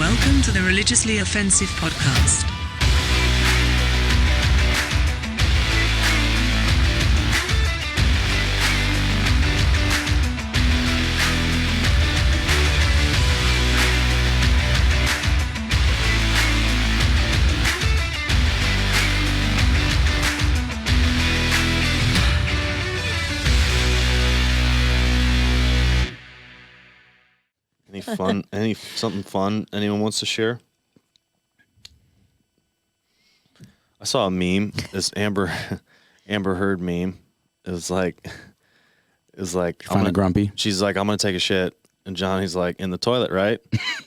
Welcome to the Religiously Offensive Podcast. Something fun anyone wants to share? I saw a meme, this Amber Heard meme. It was like grumpy. She's like, I'm gonna take a shit, and Johnny's like, in the toilet, right?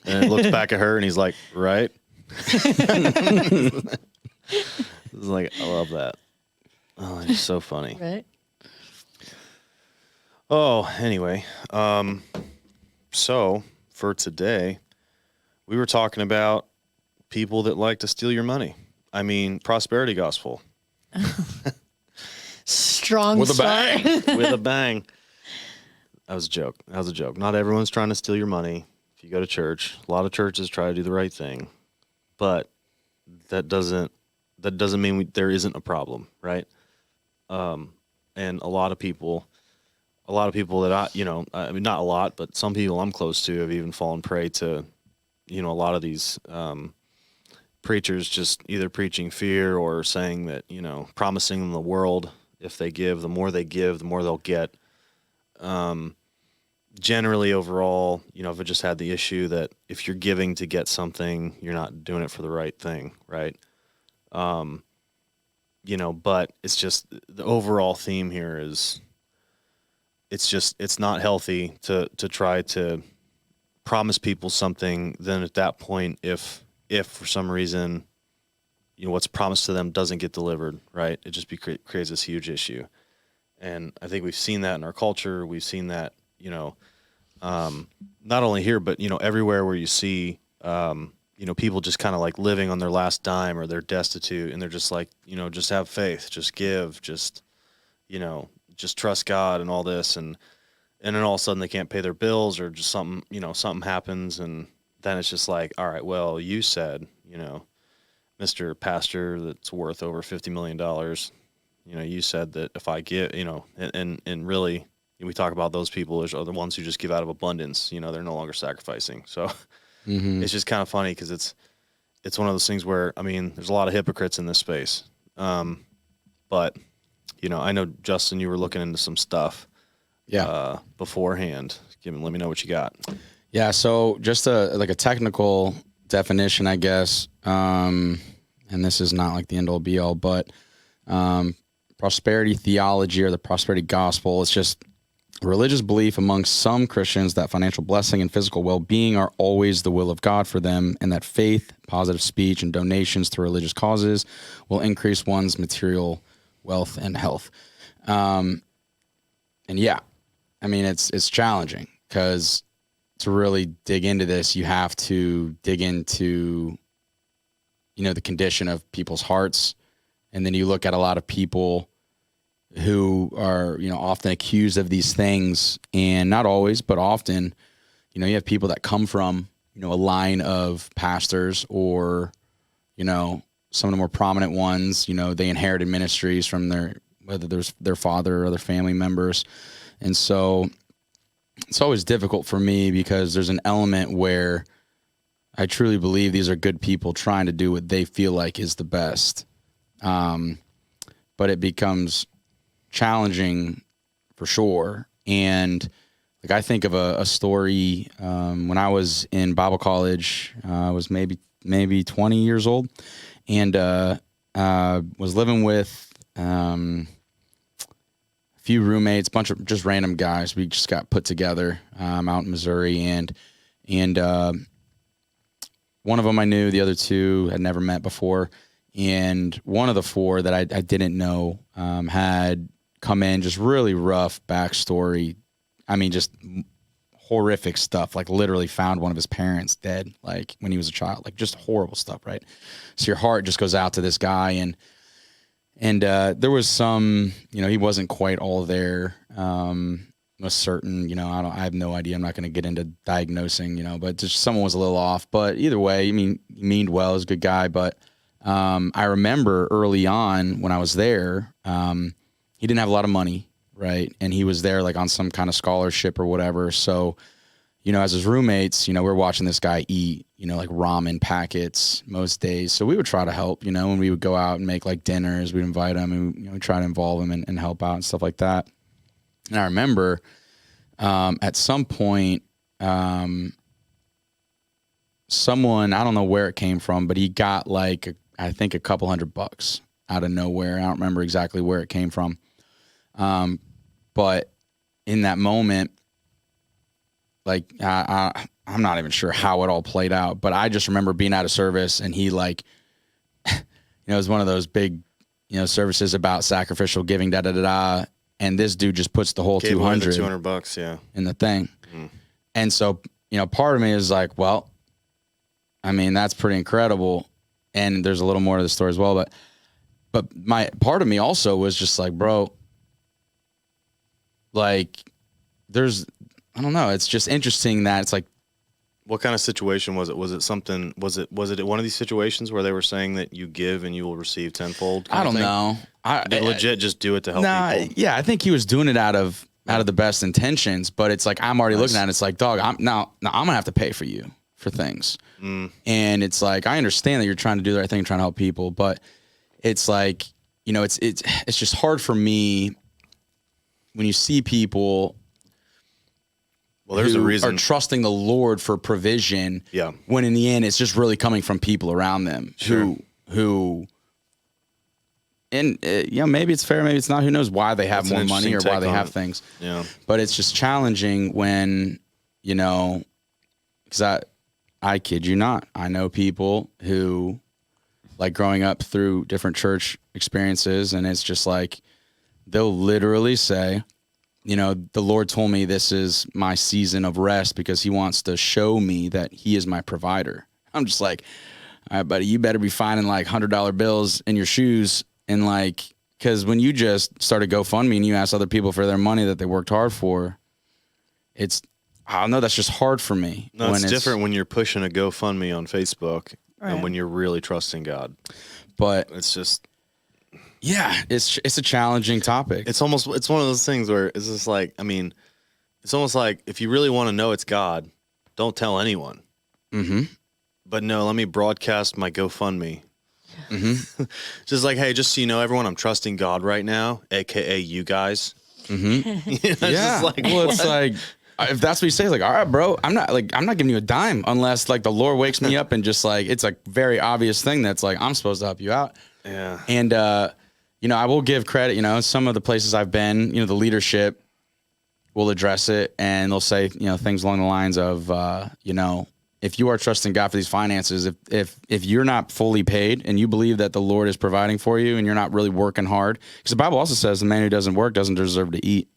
And he looks back at her and he's like, right? It's like, I love that. Oh, it's so funny. Right. Oh, anyway, so for today, we were talking about people that like to steal your money. I mean, prosperity gospel. Strong With a start. bang. With a bang. That was a joke. Not everyone's trying to steal your money. If you go to church, a lot of churches try to do the right thing, but that doesn't mean there isn't a problem, right? And a lot of people that I mean, not a lot, but some people I'm close to have even fallen prey to, a lot of these preachers just either preaching fear or saying that, promising them the world. If they give, the more they'll get. Generally, overall, I've just had the issue that if you're giving to get something, you're not doing it for the right thing, right? But it's just the overall theme here is it's not healthy to try to promise people something. Then at that point, if for some reason, what's promised to them doesn't get delivered, right? It just creates this huge issue. And I think we've seen that in our culture. We've seen that, not only here, but, everywhere where you see, people just kind of like living on their last dime or they're destitute and they're just like, just have faith, just give, just trust God and all this. And then all of a sudden they can't pay their bills or just something happens. And then it's just like, all right, well, you said, Mr. Pastor that's worth over $50 million, you said that if I give, and really we talk about those people as are the ones who just give out of abundance, they're no longer sacrificing. So It's just kind of funny because it's one of those things where, I mean, there's a lot of hypocrites in this space. But, I know, Justin, you were looking into some stuff beforehand. Let me know what you got. Yeah, so just a technical definition, I guess, and this is not like the end-all be-all, but prosperity theology or the prosperity gospel, it's just a religious belief amongst some Christians that financial blessing and physical well-being are always the will of God for them, and that faith, positive speech, and donations to religious causes will increase one's material wealth and health. And yeah, I mean, it's challenging because to really dig into this, you have to dig into, the condition of people's hearts. And then you look at a lot of people who are, often accused of these things, and not always, but often, you have people that come from, a line of pastors or, some of the more prominent ones, they inherited ministries from whether there's their father or other family members. And so it's always difficult for me because there's an element where I truly believe these are good people trying to do what they feel like is the best. But it becomes challenging for sure. And like I think of a story when I was in Bible college. I was maybe 20 years old, and was living with a few roommates, bunch of just random guys. We just got put together out in Missouri, and one of them I knew, the other two had never met before, and one of the four that I didn't know had come in, just really rough backstory. I mean, just horrific stuff, like literally found one of his parents dead, like when he was a child, like just horrible stuff, right? So your heart just goes out to this guy, and there was some, he wasn't quite all there most certain, I have no idea. I'm not going to get into diagnosing, but just someone was a little off. But either way, I mean, he meaned well, he's a good guy. But I remember early on when I was there, he didn't have a lot of money, right? And he was there like on some kind of scholarship or whatever. So, as his roommates, we're watching this guy eat, like ramen packets most days. So we would try to help, when we would go out and make like dinners, we'd invite him and, we'd try to involve him and help out and stuff like that. And I remember at some point, someone, I don't know where it came from, but he got like, I think a couple $100 out of nowhere. I don't remember exactly where it came from. But in that moment, like, I'm not even sure how it all played out, but I just remember being out of service and he like, it was one of those big, services about sacrificial giving, da-da-da-da. And this dude just puts the whole Gave away the $200 $200, yeah, in the thing. And so, part of me is like, well, I mean, that's pretty incredible. And there's a little more to the story as well. But my part of me also was just like, bro, like I don't know. It's just interesting that it's like, what kind of situation was it? Was it something? Was it one of these situations where they were saying that you give and you will receive tenfold? I don't know. They legit just do it to help people. Yeah, I think he was doing it out of the best intentions. But it's like I'm already looking at it. It's like, dog, I'm gonna have to pay for you for things. And it's like I understand that you're trying to do the right thing, trying to help people, but it's like it's just hard for me when you see people. Well, there's a reason are trusting the Lord for provision. Yeah. When in the end, it's just really coming from people around them who, and maybe it's fair, maybe it's not. Who knows why they have more money or why they have things. Yeah. But it's just challenging when because I kid you not, I know people who, like growing up through different church experiences, and it's just like they'll literally say, the Lord told me this is my season of rest because he wants to show me that he is my provider. I'm just like, all right, buddy, you better be finding like $100 bills in your shoes. And like, because when you just start a GoFundMe and you ask other people for their money that they worked hard for, I don't know, that's just hard for me. No, it's different when you're pushing a GoFundMe on Facebook and when you're really trusting God. But it's just... Yeah, it's a challenging topic. It's one of those things where it's just like, I mean, it's almost like if you really want to know it's God, don't tell anyone. Mm-hmm. But no, let me broadcast my GoFundMe. Mm-hmm. Just like, hey, just so you know, everyone, I'm trusting God right now, aka you guys. Mm-hmm. Yeah. Just like, well, it's like if that's what you say, it's like, all right, bro, I'm not giving you a dime unless like the Lord wakes me up and just like it's a very obvious thing that's like I'm supposed to help you out. Yeah. And I will give credit, some of the places I've been, the leadership will address it and they'll say, things along the lines of, if you are trusting God for these finances, if you're not fully paid and you believe that the Lord is providing for you and you're not really working hard, because the Bible also says the man who doesn't work doesn't deserve to eat.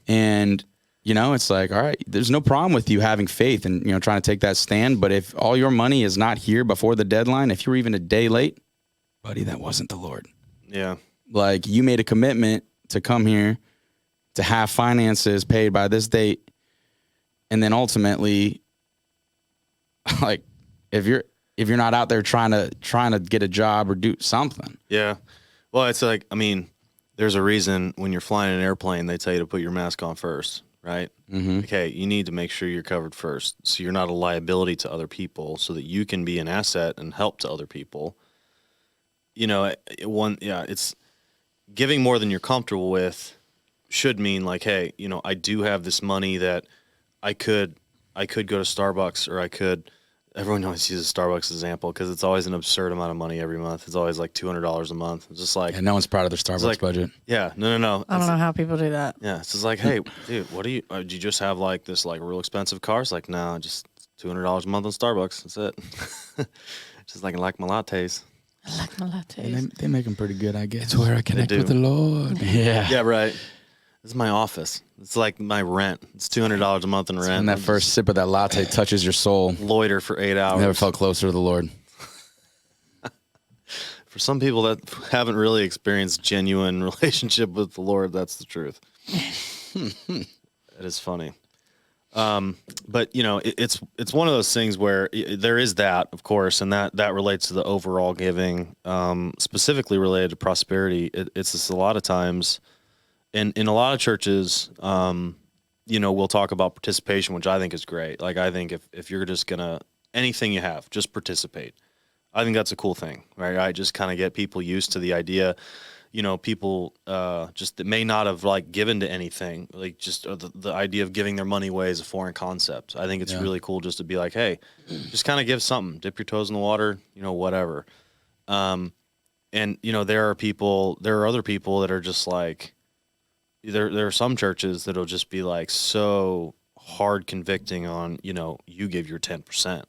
And, it's like, all right, there's no problem with you having faith and, trying to take that stand. But if all your money is not here before the deadline, if you're even a day late, buddy, that wasn't the Lord. Yeah. Like you made a commitment to come here to have finances paid by this date. And then ultimately, like if you're not out there trying to get a job or do something. Yeah. Well, it's like, I mean, there's a reason when you're flying an airplane, they tell you to put your mask on first, right? Mm-hmm. Okay. You need to make sure you're covered first. So you're not a liability to other people so that you can be an asset and help to other people. It's giving more than you're comfortable with should mean like, hey, I do have this money that I could go to Starbucks or everyone always uses Starbucks example because it's always an absurd amount of money every month. It's always like $200 a month. It's just like, no one's proud of their Starbucks budget. Yeah, no. I don't know how people do that. Yeah, it's just like, hey, dude, what do you just have like this like real expensive car? It's like, no, just $200 a month on Starbucks. That's it. Just like my lattes. I like my lattes. They make them pretty good, I guess. It's where I connect with the Lord. Yeah. Yeah, right. This is my office. It's like my rent. It's $200 a month in rent. And that first sip of that latte touches your soul. Loiter for 8 hours. Never felt closer to the Lord. For some people that haven't really experienced genuine relationship with the Lord, that's the truth. It is funny. But you know, it's one of those things where there is that, of course, and that relates to the overall giving, specifically related to prosperity. It's just a lot of times, in a lot of churches, you know, we'll talk about participation, which I think is great. Like, I think if you're just gonna, anything you have, just participate. I think that's a cool thing, right? I just kind of get people used to the idea. You know, people just that may not have like given to anything, like just the idea of giving their money away is a foreign concept. I think it's really cool just to be like, hey, just kind of give something, dip your toes in the water, you know, whatever. And you know, there are other people that are just like, there are some churches that'll just be like so hard convicting on, you know, you give your 10%.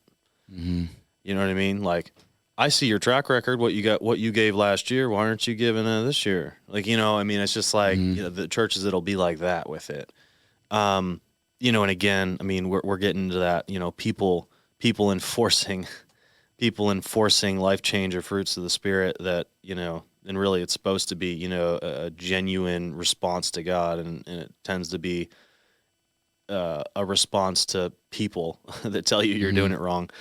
Mm-hmm. You know what I mean? Like, I see your track record, what you gave last year. Why aren't you giving this year? Like, you know, I mean, it's just like, you know, the churches that'll be like that with it. You know, and again, I mean, we're getting into that, you know, people enforcing life change or fruits of the Spirit that, you know, and really it's supposed to be, you know, a genuine response to God, and it tends to be a response to people that tell you you're doing it wrong.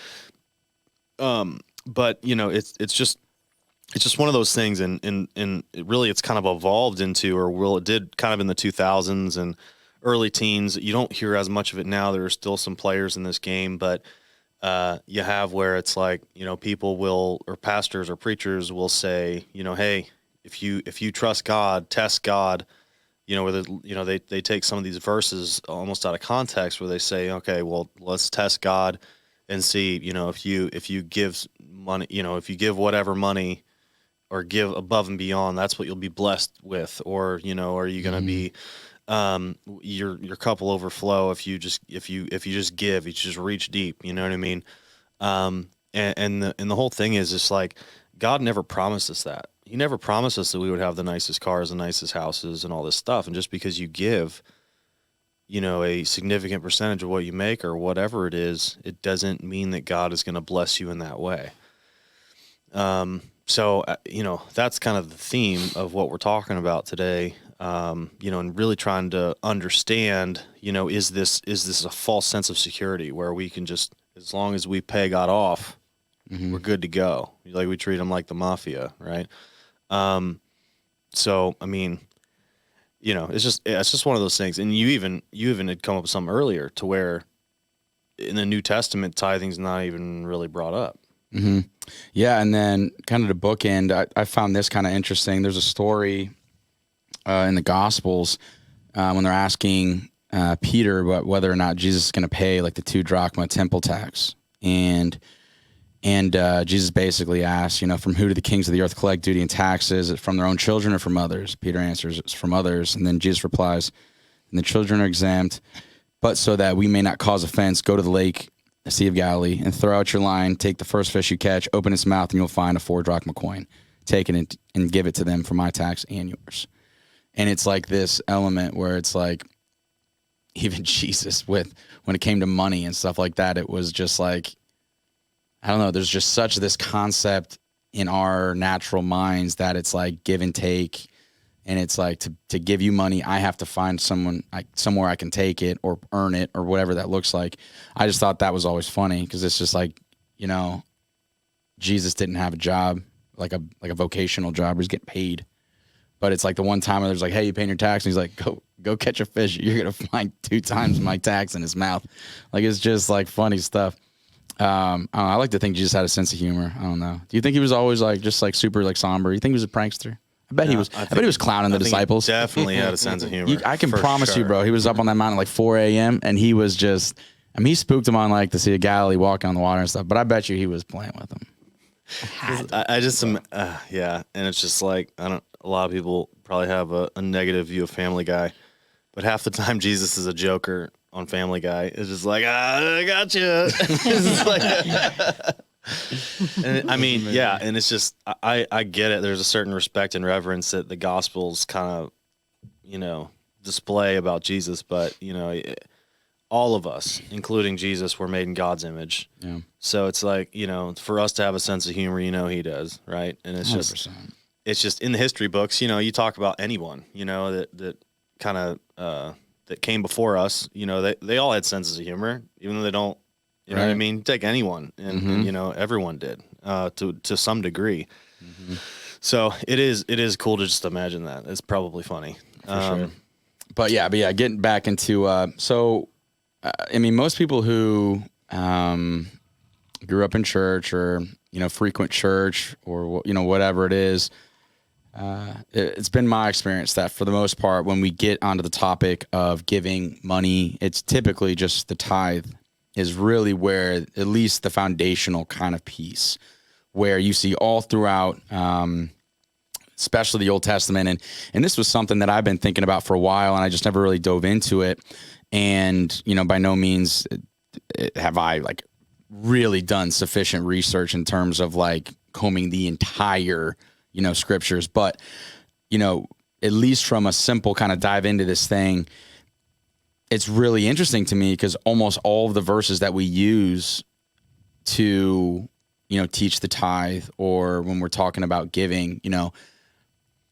But you know, it's just one of those things, and it really it's kind of evolved into, or it did kind of in the 2000s and early teens. You don't hear as much of it now. There are still some players in this game, but you have where it's like, you know, people will, or pastors or preachers will say, you know, hey, if you trust God, test God. You know, where you know, they take some of these verses almost out of context, where they say, okay, well, let's test God and see, you know, if you give money, you know, if you give whatever money or give above and beyond, that's what you'll be blessed with. Or, you know, are you going to be, your cup will overflow if you just give, you just reach deep, you know what I mean? And the whole thing is just like, God never promised us that. He never promised us that we would have the nicest cars, the nicest houses, and all this stuff. And just because you give, you know, a significant percentage of what you make or whatever it is, it doesn't mean that God is going to bless you in that way. So, you know, that's kind of the theme of what we're talking about today. You know, and really trying to understand, you know, is this a false sense of security where we can just, as long as we pay God off, we're good to go. Like, we treat them like the mafia, right? So, I mean, you know, it's just one of those things. And you even had come up with something earlier to where in the New Testament, tithing's not even really brought up. Mm-hmm. Yeah. And then kind of to bookend, I found this kind of interesting. There's a story in the Gospels when they're asking Peter about whether or not Jesus is going to pay like the 2 drachma temple tax. And Jesus basically asks, you know, from who do the kings of the earth collect duty and taxes? Is it from their own children or from others? Peter answers, it's from others. And then Jesus replies, and the children are exempt, but so that we may not cause offense, go to the lake, the Sea of Galilee, and throw out your line, take the first fish you catch, open its mouth, and you'll find a 4 drachma coin. Take it and give it to them for my tax and yours. And it's like this element where it's like, even Jesus, when it came to money and stuff like that, it was just like, I don't know, there's just such this concept in our natural minds that it's like give and take. And it's like to give you money, I have to find somewhere I can take it or earn it or whatever that looks like. I just thought that was always funny because it's just like, you know, Jesus didn't have a job, like a vocational job where he's getting paid. But it's like the one time where there's like, hey, you paying your tax? And he's like, go catch a fish. You're going to find 2 times my tax in his mouth. Like, it's just like funny stuff. I don't know, I like to think Jesus had a sense of humor. I don't know. Do you think he was always like just like super like somber? You think he was a prankster? I bet he was. I bet he was clowning the disciples. Definitely had a sense of humor. I can promise you, bro. He was up on that mountain at like 4 a.m. and he was just. I mean, he spooked him on like the Sea of Galilee, walking on the water and stuff. But I bet you he was playing with them. I just yeah, and it's just like a lot of people probably have a negative view of Family Guy, but half the time Jesus is a joker on Family Guy. It's just like, I got you. And I mean, yeah, and it's just I get it. There's a certain respect and reverence that the Gospels kind of, you know, display about Jesus, but you know, all of us, including Jesus, were made in God's image. Yeah. So it's like, you know, for us to have a sense of humor, you know, he does, right? And it's 100%. It's just in the history books, you know, you talk about anyone, you know, that kind of that came before us, you know, they all had senses of humor, even though they don't, you know what I mean? Take anyone, and you know, everyone did to some degree. So it is cool to just imagine that. It's probably funny. Sure. But yeah, getting back into I mean, most people who grew up in church or, you know, frequent church or, you know, whatever it is, it's been my experience that for the most part, when we get onto the topic of giving money, it's typically just the tithe is really where at least the foundational kind of piece where you see all throughout, especially the Old Testament. And this was something that I've been thinking about for a while, and I just never really dove into it. And, you know, by no means have I like really done sufficient research in terms of like combing the entire, you know, scriptures. But, you know, at least from a simple kind of dive into this thing, it's really interesting to me because almost all of the verses that we use to, you know, teach the tithe or when we're talking about giving, you know,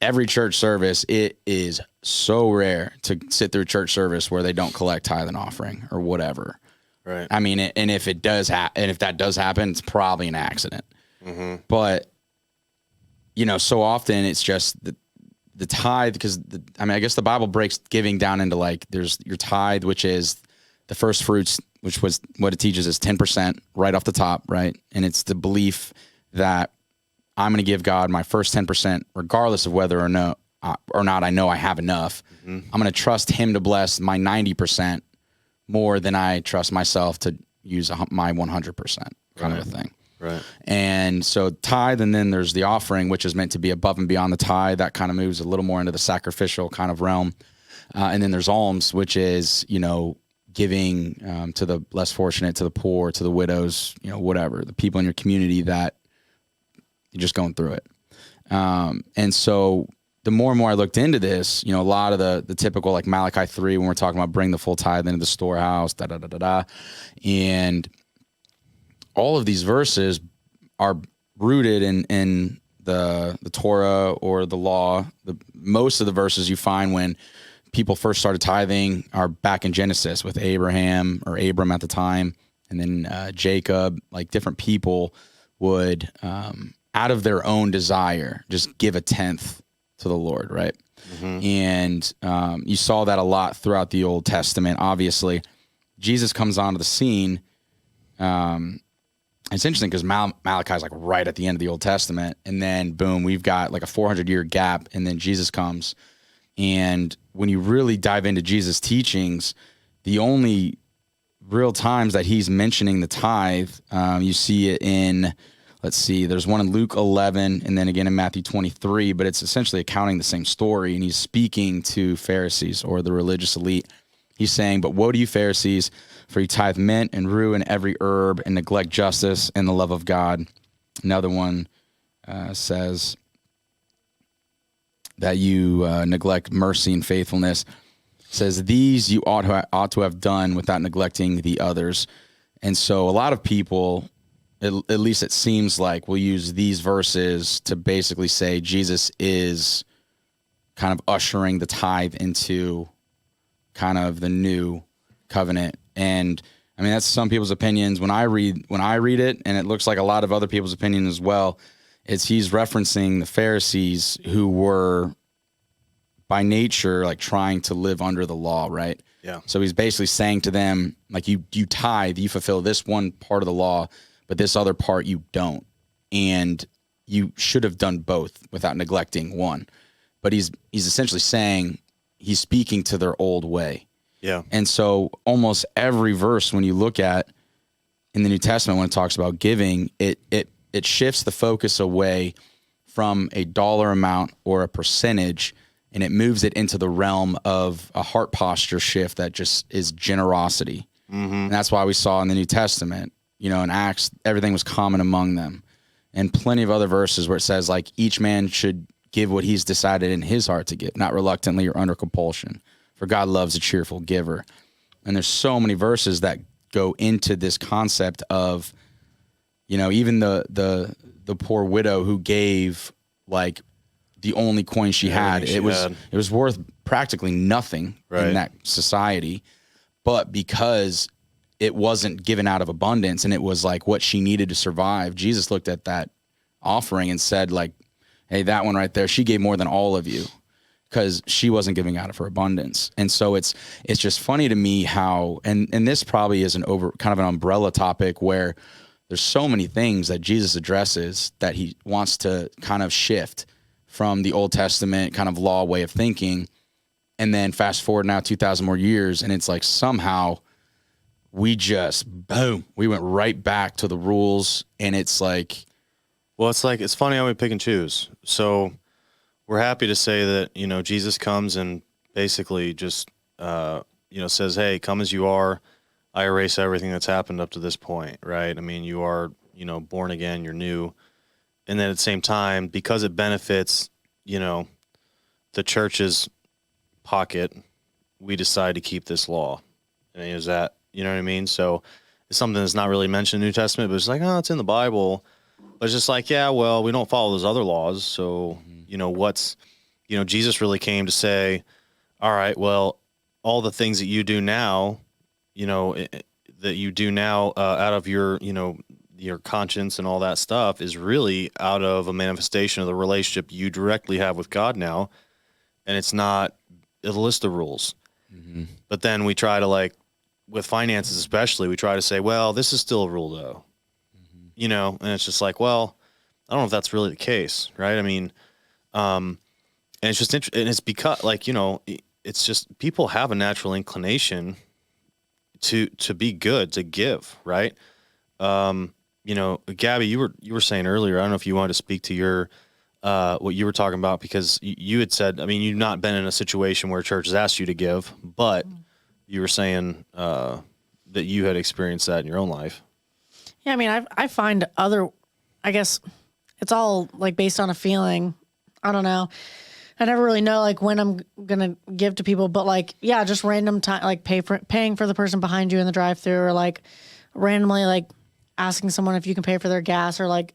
every church service, it is so rare to sit through a church service where they don't collect tithe and offering or whatever. Right. I mean, and if it does and if that does happen, it's probably an accident. But, you know, so often it's just the tithe, because I mean, I guess the Bible breaks giving down into like, there's your tithe, which is the first fruits, which was what it teaches is 10% right off the top. Right. And it's the belief that I'm going to give God my first 10%, regardless of whether or not I know I have enough. I'm going to trust him to bless my 90% more than I trust myself to use my 100% kind of a thing. Right. And so tithe, and then there's the offering, which is meant to be above and beyond the tithe. That kind of moves a little more into the sacrificial kind of realm. And then there's alms, which is, you know, giving to the less fortunate, to the poor, to the widows, you know, whatever, the people in your community that you're just going through it. And so the more and more I looked into this, you know, a lot of the typical like Malachi 3, when we're talking about bring the full tithe into the storehouse, and all of these verses are rooted in the Torah or the law. Most of the verses you find when people first started tithing are back in Genesis with Abraham or Abram at the time, and then Jacob. Like different people would, out of their own desire, just give a tenth to the Lord, right? And you saw that a lot throughout the Old Testament. Obviously, Jesus comes onto the scene. It's interesting because Malachi is like right at the end of the Old Testament, and then boom, we've got like a 400-year gap, and then Jesus comes. And when you really dive into Jesus' teachings, the only real times that he's mentioning the tithe, you see it in, let's see, there's one in Luke 11 and then again in Matthew 23, but it's essentially accounting the same story. And he's speaking to Pharisees or the religious elite. He's saying, "But woe to you, Pharisees, for you tithe mint and rue and every herb and neglect justice and the love of God." Another one says that you neglect mercy and faithfulness. Says, "These you ought to have done without neglecting the others." And so a lot of people, at least it seems like, will use these verses to basically say Jesus is kind of ushering the tithe into kind of the new covenant. And I mean, that's some people's opinions. When I read it, and it looks like a lot of other people's opinion as well, it's he's referencing the Pharisees who were by nature like trying to live under the law, right? Yeah. So he's basically saying to them, like, you tithe, you fulfill this one part of the law, but this other part you don't. And you should have done both without neglecting one. But he's essentially saying he's speaking to their old way. Yeah. And so almost every verse when you look at in the New Testament, when it talks about giving, it shifts the focus away from a dollar amount or a percentage, and it moves it into the realm of a heart posture shift that just is generosity. And that's why we saw in the New Testament, you know, in Acts, everything was common among them. And plenty of other verses where it says, like, each man should give what he's decided in his heart to give, not reluctantly or under compulsion. For God loves a cheerful giver. And there's so many verses that go into this concept of, you know, even the poor widow who gave like the only coin she had. Everything she had. It was worth practically nothing in that society, but because it wasn't given out of abundance and it was like what she needed to survive, Jesus looked at that offering and said, like, hey, that one right there, she gave more than all of you, because she wasn't giving out of her abundance. And so it's just funny to me how, and this probably is kind of an umbrella topic where there's so many things that Jesus addresses that he wants to kind of shift from the Old Testament kind of law way of thinking. And then fast forward now 2,000 more years, and it's like somehow we just, boom, we went right back to the rules. And it's like, well, it's funny how we pick and choose. So we're happy to say that, you know, Jesus comes and basically just, you know, says, hey, come as you are. I erase everything that's happened up to this point, right? I mean, you are, you know, born again, you're new. And then at the same time, because it benefits, you know, the church's pocket, we decide to keep this law. I mean, is that, you know what I mean? So it's something that's not really mentioned in the New Testament, but it's like, oh, it's in the Bible. But it's just like, yeah, well, we don't follow those other laws. So, you know, Jesus really came to say, all right, well, all the things that you do now, you know, out of your, you know, your conscience and all that stuff is really out of a manifestation of the relationship you directly have with God now. And it's not a list of rules. Mm-hmm. But then we try to, like, with finances especially, we try to say, well, this is still a rule though. Mm-hmm. You know, and it's just like, well, I don't know if that's really the case, right? I mean, and it's just and it's because, like, you know, it's just people have a natural inclination to be good, to give, right? You know, Gabby, you were saying earlier, I don't know if you wanted to speak to your what you were talking about, because you had said, I mean, you've not been in a situation where church has asked you to give, but you were saying that you had experienced that in your own life. Yeah, I mean, I find I guess it's all like based on a feeling. I don't know. I never really know like when I'm gonna give to people, but like, yeah, just random time, like paying for the person behind you in the drive-thru, or like randomly like asking someone if you can pay for their gas, or like,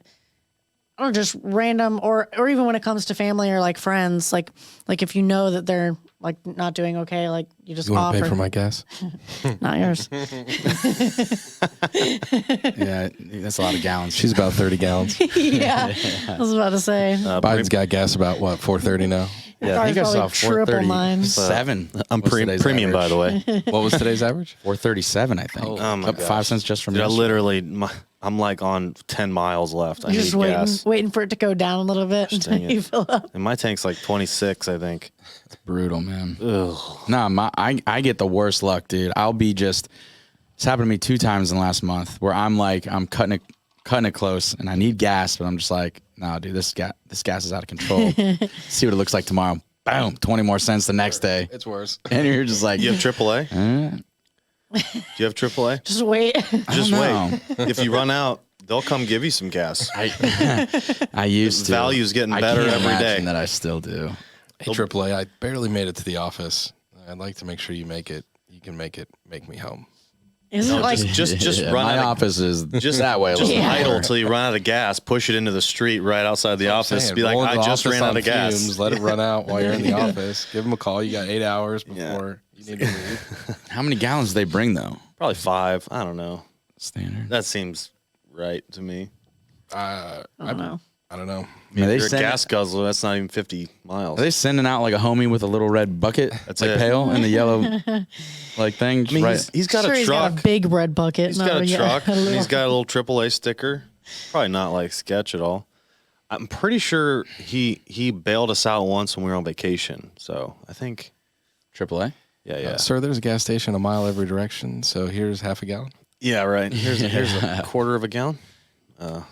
I don't know, just random, or even when it comes to family or like friends, like if you know that they're like not doing okay, like you just offer. You want to pay for my gas? Not yours. yeah, that's a lot of gallons. She's about 30 gallons. Yeah, I was about to say. Biden's got gas about what, 430 now? Yeah, I think I saw triple mine. 437. I'm premium, by the way. What was today's average? 437, I think. Oh my Up gosh. 5 cents just from Dude, I yesterday. literally, I'm like on 10 miles left. I You're need just gas. waiting for it to go down a little bit until dang it. you fill up. And my tank's like 26, I think. It's brutal, man. Ugh. Nah, I get the worst luck, dude. It's happened to me 2 times in the last month where I'm cutting it close and I need gas, but I'm just like, nah, dude, this gas is out of control. See what it looks like tomorrow. Boom, 20 more cents the next day. It's worse. And you're just like, You have AAA? Do you have AAA? Just wait. Just know. wait. If you run out, they'll come give you some gas. I used to. Value's getting I better can't every imagine day. that I still do. Hey, AAA, I barely made it to the office. I'd like to make sure you make it. You can make me home. Isn't it like Just Yeah, run my out office is just that way. A Just little bit idle more. till you run out of gas. Push it into the street right outside the office. Saying, Be like, roll into I the just office ran out on of gas. fumes, let it run out while you're in the office. Give them a call. You got 8 hours before you need to leave. How many gallons do they bring though? Probably 5. I don't know. Standard. That seems right to me. I don't know. I don't know. I mean, You're a gas guzzler. That's not even 50 miles. Are they sending out like a homie with a little red bucket, That's like it. pail, and the yellow like thing? I mean, Right. he's got Sure, a he's truck. got a big red bucket. He's No, got a yeah, truck. And little- he's got a little AAA sticker. Probably not like sketch at all. I'm pretty sure he bailed us out once when we were on vacation. So I think, AAA. yeah. Sir, there's a gas station a mile every direction. So here's half a gallon. Yeah, right. Here's a quarter of a gallon.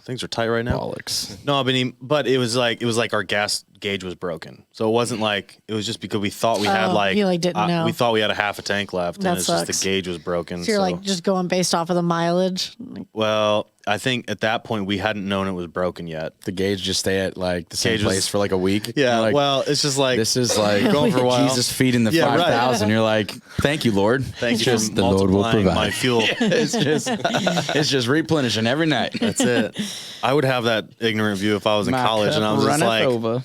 Things are tight right now. Bollocks. No, but it was like our gas gauge was broken. So it wasn't like, it was just because we thought we had like, you, like, didn't know. we thought we had a half a tank left, That and it's just sucks. the gauge was broken. So you're like just going based off of the mileage. well, I think at that point we hadn't known it was broken yet. The gauge just stay at like the same Gauge was- place for like a week. Yeah, You're like, well, it's just like this is like going for a while. Jesus feeding the Yeah, right. 5,000. You're like, thank you, Lord. Thank you Just for the Lord will multiplying provide. my fuel. It's just replenishing every night. That's it. I would have that ignorant view if I was in My college and I cup was just runneth like, over.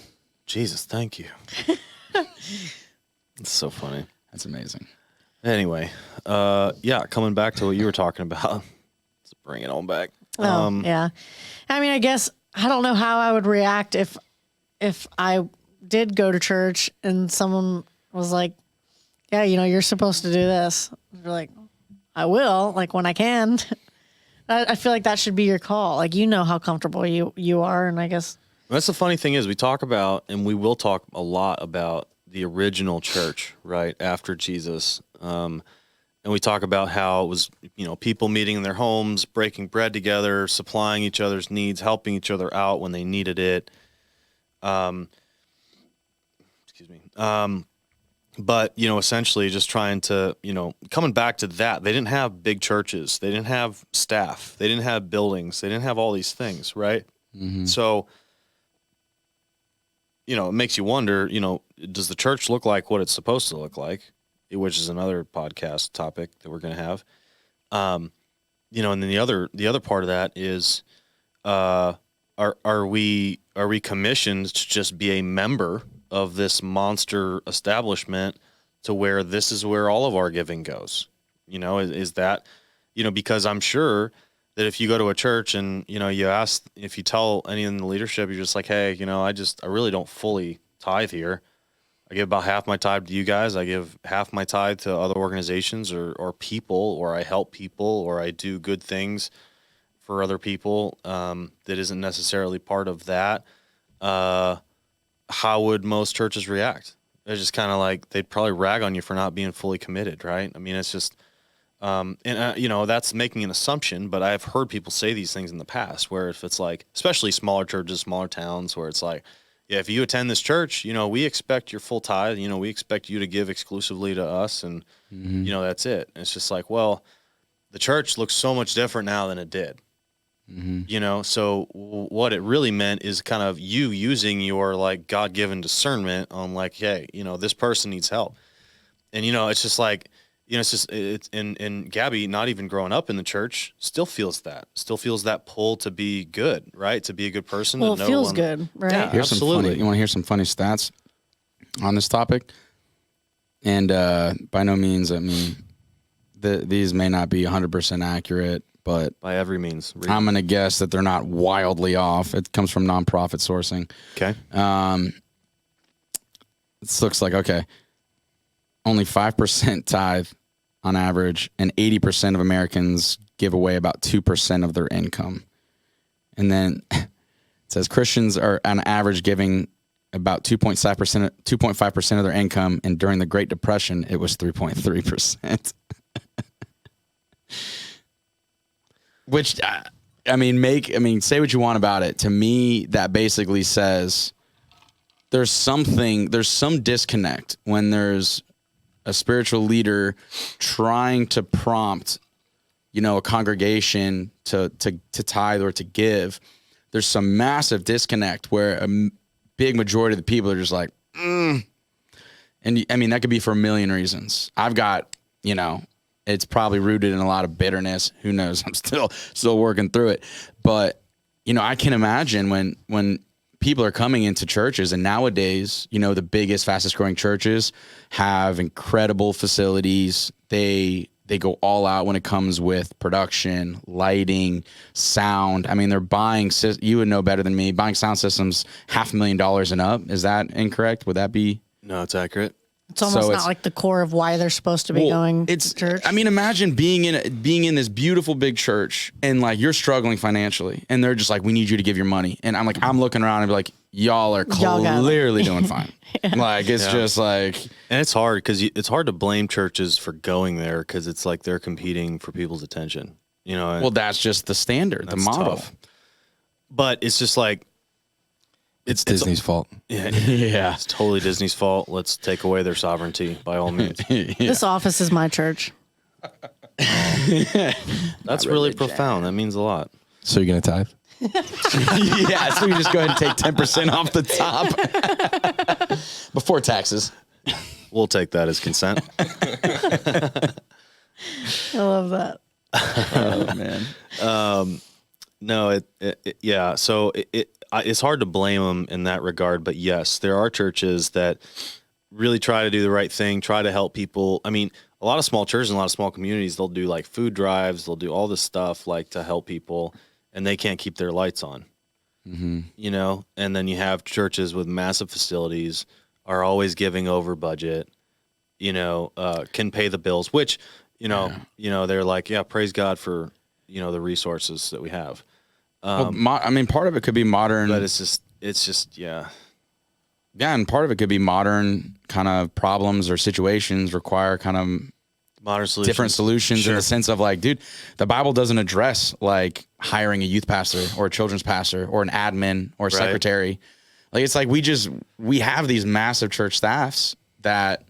Jesus, thank you. It's so funny. That's amazing. Anyway, yeah, coming back to what you were talking about. Let's bring it on back. Yeah. I mean, I guess I don't know how I would react if I did go to church and someone was like, yeah, you're supposed to do this. You're like, I will, like when I can. I feel like that should be your call. Like, how comfortable you are. And I guess That's the funny thing is we talk about, and we will talk a lot about the original church, right, after Jesus. And we talk about how it was, people meeting in their homes, breaking bread together, supplying each other's needs, helping each other out when they needed it. Excuse me. But, essentially just trying to, coming back to that, they didn't have big churches. They didn't have staff. They didn't have buildings. They didn't have all these things, right? Mm-hmm. So, it makes you wonder, does the church look like what it's supposed to look like? Which is another podcast topic that we're going to have. And then the other part of that is, are we commissioned to just be a member of this monster establishment to where this is where all of our giving goes? Is that, because I'm sure that if you go to a church and, you ask, if you tell any in the leadership, you're just like, hey, I really don't fully tithe here. I give about half my tithe to you guys. I give half my tithe to other organizations or people, or I help people, or I do good things for other people that isn't necessarily part of that. How would most churches react? They're just kind of like, they'd probably rag on you for not being fully committed, right? I mean, it's just, that's making an assumption, but I've heard people say these things in the past where if it's like, especially smaller churches, smaller towns, where it's like, yeah, if you attend this church, we expect your full tithe, we expect you to give exclusively to us, and, that's it. And it's just like, well, the church looks so much different now than it did. Mm-hmm. So what it really meant is kind of you using your like God-given discernment on like, hey, this person needs help. And, it's just like, and Gabby, not even growing up in the church, still feels that pull to be good, right? To be a good person. Well, it feels good, right? Yeah, absolutely. You want to hear some funny stats on this topic? And by no means, I mean, these may not be 100% accurate, but by every means, I'm going to guess that they're not wildly off. It comes from nonprofit sourcing. Okay. This looks like, okay, only 5% tithe on average, and 80% of Americans give away about 2% of their income. And then it says Christians are on average giving about 2.5% of their income, and during the Great Depression, it was 3.3%. Which, say what you want about it. To me, that basically says there's some disconnect when there's a spiritual leader trying to prompt, a congregation to tithe or to give. There's some massive disconnect where a big majority of the people are just like, And that could be for a million reasons. I've got, it's probably rooted in a lot of bitterness. Who knows? I'm still working through it. But, I can imagine when people are coming into churches, and nowadays, the biggest, fastest growing churches have incredible facilities. They go all out when it comes with production, lighting, sound. I mean, they're buying, you would know better than me, buying sound systems $500,000 and up. Is that incorrect? Would that be? No, it's accurate. It's almost not like the core of why they're supposed to be going to church. I mean, imagine being in this beautiful big church and like you're struggling financially, and they're just like, we need you to give your money. And I'm looking around and be like, y'all are clearly doing fine. Yeah. Like, it's just like, and it's hard because it's hard to blame churches for going there because it's like they're competing for people's attention. Well, that's just the standard, the model. Tough. But it's just like, It's Disney's fault. Yeah, it's totally Disney's fault. Let's take away their sovereignty by all means. This office is my church. That's really profound. That means a lot. So you're going to tithe? Yeah, so we just go ahead and take 10% off the top before taxes. We'll take that as consent. I love that. Oh, man. No, yeah. So it's hard to blame them in that regard. But yes, there are churches that really try to do the right thing, try to help people. I mean, a lot of small churches and a lot of small communities, they'll do like food drives, they'll do all this stuff like to help people, and they can't keep their lights on. You know, and then you have churches with massive facilities are always giving over budget, you know, can pay the bills, which, you know, they're like, yeah, praise God for, you know, the resources that we have. Well, I mean, part of it could be modern, but it's just, yeah. Yeah, and part of it could be modern kind of problems or situations require kind of Modern solutions. different solutions in the sense of like, dude, the Bible doesn't address like hiring a youth pastor or a children's pastor or an admin or a secretary. Like, it's like we have these massive church staffs that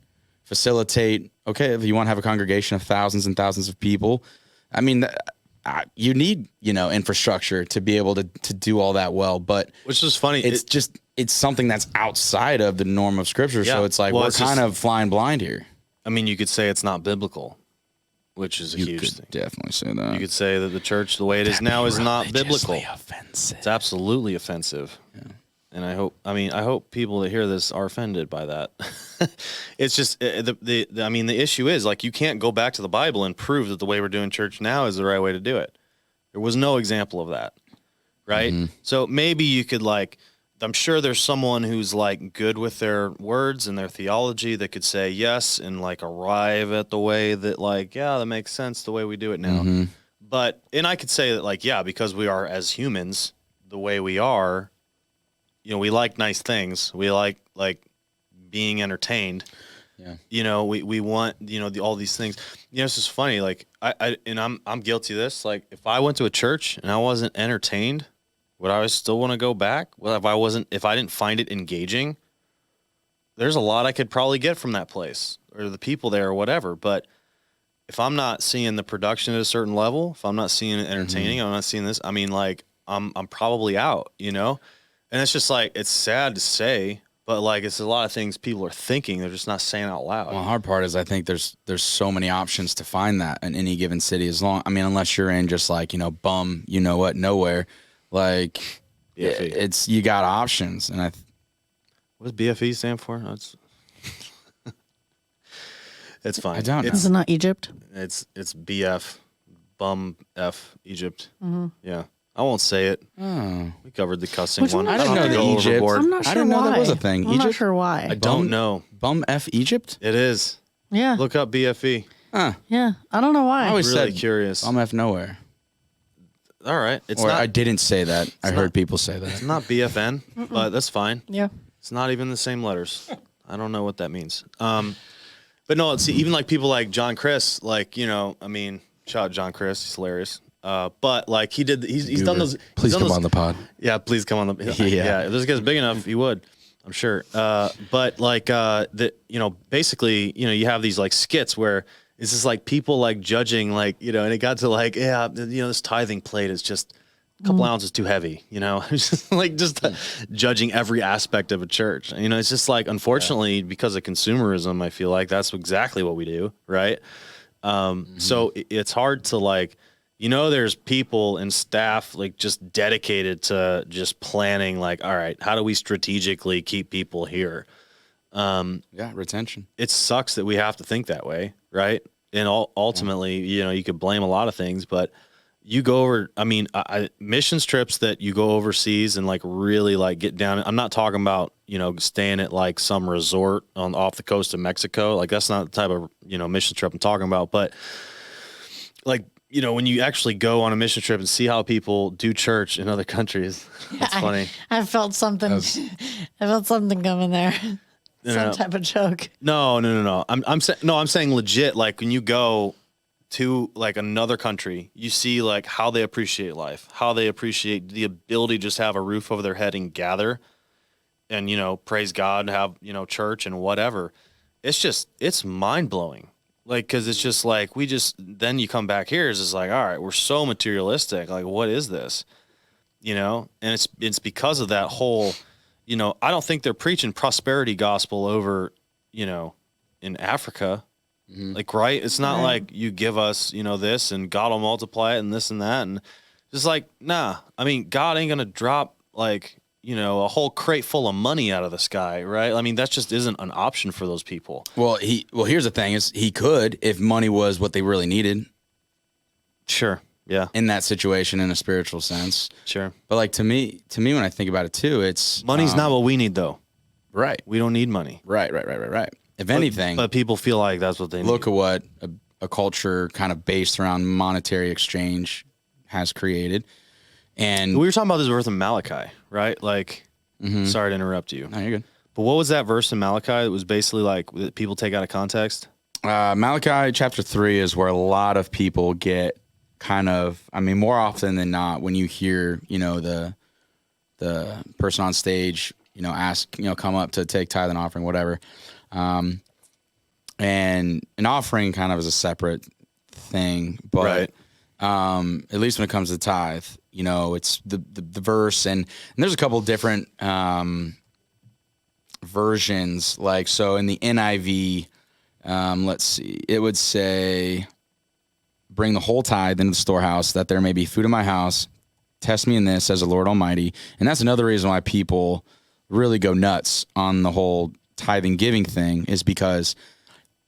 facilitate, okay, if you want to have a congregation of thousands and thousands of people, I mean, you need, you know, infrastructure to be able to do all that well. But which is funny. It's something that's outside of the norm of Scripture. Yeah. So it's like, we're kind of flying blind here. I mean, you could say it's not biblical, which is a huge thing. Definitely say that. You could say that the church, the way it is now, is not biblical. Offensive. It's absolutely offensive. Yeah. And I hope people that hear this are offended by that. It's just the issue is like, you can't go back to the Bible and prove that the way we're doing church now is the right way to do it. There was no example of that, right? Mm-hmm. So maybe you could like, I'm sure there's someone who's like good with their words and their theology that could say yes and like arrive at the way that like, yeah, that makes sense the way we do it now. Mm-hmm. But, and I could say that like, yeah, because we are as humans, the way we are, you know, we like nice things. We like being entertained. Yeah. You know, we want, you know, all these things. You know, it's just funny. Like I'm guilty of this. Like if I went to a church and I wasn't entertained, would I still want to go back? Well, if I didn't find it engaging, there's a lot I could probably get from that place or the people there or whatever. But if I'm not seeing the production at a certain level, if I'm not seeing it entertaining, I'm not seeing this, I mean, like I'm probably out, you know? And it's just like, it's sad to say, but like, it's a lot of things people are thinking. They're just not saying out loud. Well, the hard part is I think there's so many options to find that in any given city unless you're in just like, you know, bum, you know what, nowhere. Like it's, you got options. And what does BFE stand for? It's fine. I don't know. Is it not Egypt? It's BF, bum F, Egypt. Mm-hmm. Yeah. I won't say it. Oh. We covered the cussing one. I didn't know the Egypt. I'm not sure I didn't know why. that was a thing. I'm not sure why. I don't know. Bum F Egypt? It is. Yeah. Look up BFE. Huh. Yeah. I don't know why. I always really said curious. Bum F nowhere. All right. I didn't say that. I heard people say that. It's not BFN, but that's fine. Yeah. It's not even the same letters. I don't know what that means. But no, see, even like people like John Chris, like, you know, I mean, shout out John Chris, he's hilarious. But like he's done those. Please come on the pod. Yeah, please come on the. Yeah, if this guy's big enough, he would, I'm sure. But like you know, basically, you know, you have these like skits where it's just like people like judging, like, you know, and it got to like, yeah, you know, this tithing plate is just a couple ounces too heavy, you know, it's just like judging every aspect of a church. You know, it's just like, unfortunately, because of consumerism, I feel like that's exactly what we do, right? So it's hard to like, you know, there's people and staff like just dedicated to just planning, like, all right, how do we strategically keep people here? Retention. It sucks that we have to think that way, right? And ultimately, you know, you could blame a lot of things, but you go over, I mean, missions trips that you go overseas and like really like get down. I'm not talking about, you know, staying at like some resort off the coast of Mexico. Like that's not the type of, you know, mission trip I'm talking about, but like, you know, when you actually go on a mission trip and see how people do church in other countries, it's funny. I felt something. I felt something coming there. Some type of joke. No. I'm saying legit. Like when you go to like another country, you see like how they appreciate life, how they appreciate the ability to just have a roof over their head and gather, and, you know, praise God, have, you know, church and whatever. It's mind blowing. Like, cause it's just like, then you come back here, it's just like, all right, we're so materialistic. Like, what is this? You know? And it's because of that whole, you know, I don't think they're preaching prosperity gospel over, you know, in Africa. Mm-hmm. Like, right. It's not like you give us, you know, this and God will multiply it and this and that. And just like, nah, I mean, God ain't going to drop like a whole crate full of money out of the sky, right? I mean, that just isn't an option for those people. Well, here's the thing: is he could if money was what they really needed. Sure. Yeah. In that situation, in a spiritual sense. Sure. But like to me, when I think about it too, it's money's not what we need, though. Right. We don't need money. Right. If anything, but people feel like that's what they need. Look at what a culture kind of based around monetary exchange has created. And we were talking about this verse in Malachi, right? Like, sorry to interrupt you. No, you're good. But what was that verse in Malachi that was basically like that people take out of context? Malachi chapter 3 is where a lot of people get kind of, I mean, more often than not, when you hear, the person on stage, ask, come up to take tithe and offering, whatever. And an offering kind of is a separate thing, but at least when it comes to tithe, it's the verse and there's a couple different versions. Like, so in the NIV, let's see, it would say, bring the whole tithe into the storehouse that there may be food in my house. Test me in this, says the Lord Almighty. And that's another reason why people really go nuts on the whole tithing giving thing is because,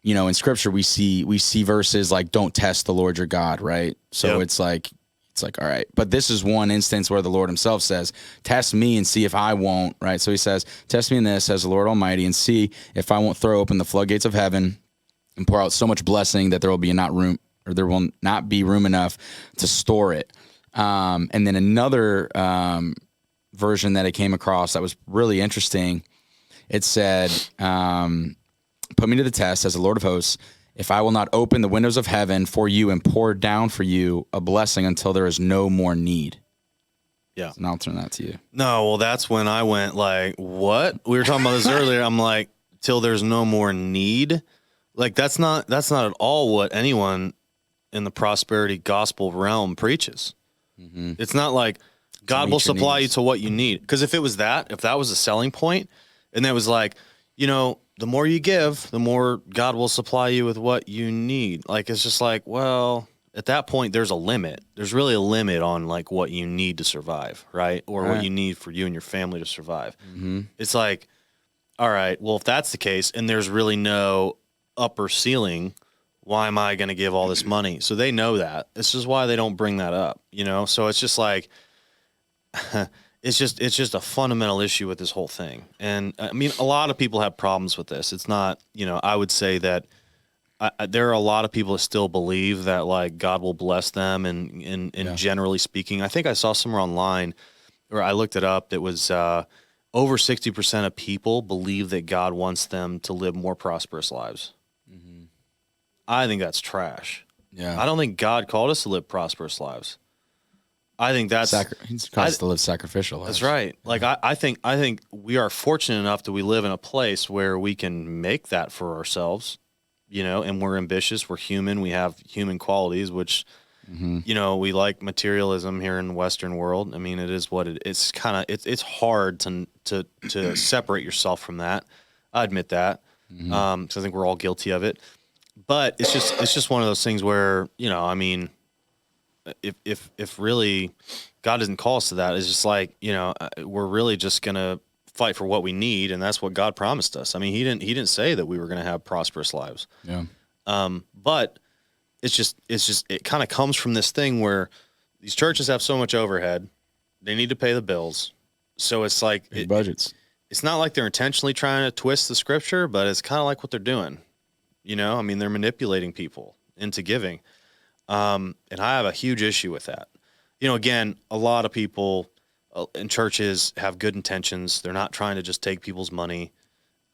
in scripture, we see verses like, don't test the Lord your God. Right. So it's like, all right, but this is one instance where the Lord himself says, test me and see if I won't. Right. So he says, test me in this, says the Lord Almighty, and see if I won't throw open the floodgates of heaven and pour out so much blessing that there will not be room enough to store it. And then another version that I came across that was really interesting, it said, put me to the test, as the Lord of hosts, if I will not open the windows of heaven for you and pour down for you a blessing until there is no more need. Yeah. And I'll turn that to you. No, well, that's when I went like, what? We were talking about this earlier. I'm like, till there's no more need. Like, that's not at all what anyone in the prosperity gospel realm preaches. Mm-hmm. It's not like God will supply you to what you need. Because if that was a selling point, and that was like, the more you give, the more God will supply you with what you need. Like, it's just like, well, at that point, there's a limit. There's really a limit on like what you need to survive, right? Or what you need for you and your family to survive. Mm-hmm. It's like, all right, well, if that's the case, and there's really no upper ceiling, why am I going to give all this money? So they know that. This is why they don't bring that up, So it's just like, it's just a fundamental issue with this whole thing. And I mean, a lot of people have problems with this. It's not, I would say that there are a lot of people that still believe that like God will bless them. And generally speaking, I think I saw somewhere online, or I looked it up, that was over 60% of people believe that God wants them to live more prosperous lives. Mm-hmm. I think that's trash. Yeah. I don't think God called us to live prosperous lives. I think that's He's called us to live sacrificial lives. That's right. Like I think we are fortunate enough that we live in a place where we can make that for ourselves, and we're ambitious, we're human, we have human qualities, which we like materialism here in the Western world. I mean, it is what it's kind of it's hard to separate yourself from that. I admit that. Because I think we're all guilty of it. But it's just one of those things where, I mean, if really God doesn't call us to that, it's just like, we're really just gonna fight for what we need, and that's what God promised us. I mean, he didn't say that we were gonna have prosperous lives. Yeah. But it kind of comes from this thing where these churches have so much overhead, they need to pay the bills, so it's like budgets. It's not like they're intentionally trying to twist the scripture, but it's kind of like what they're doing. I mean, they're manipulating people into giving. And I have a huge issue with that. Again, a lot of people in churches have good intentions. They're not trying to just take people's money.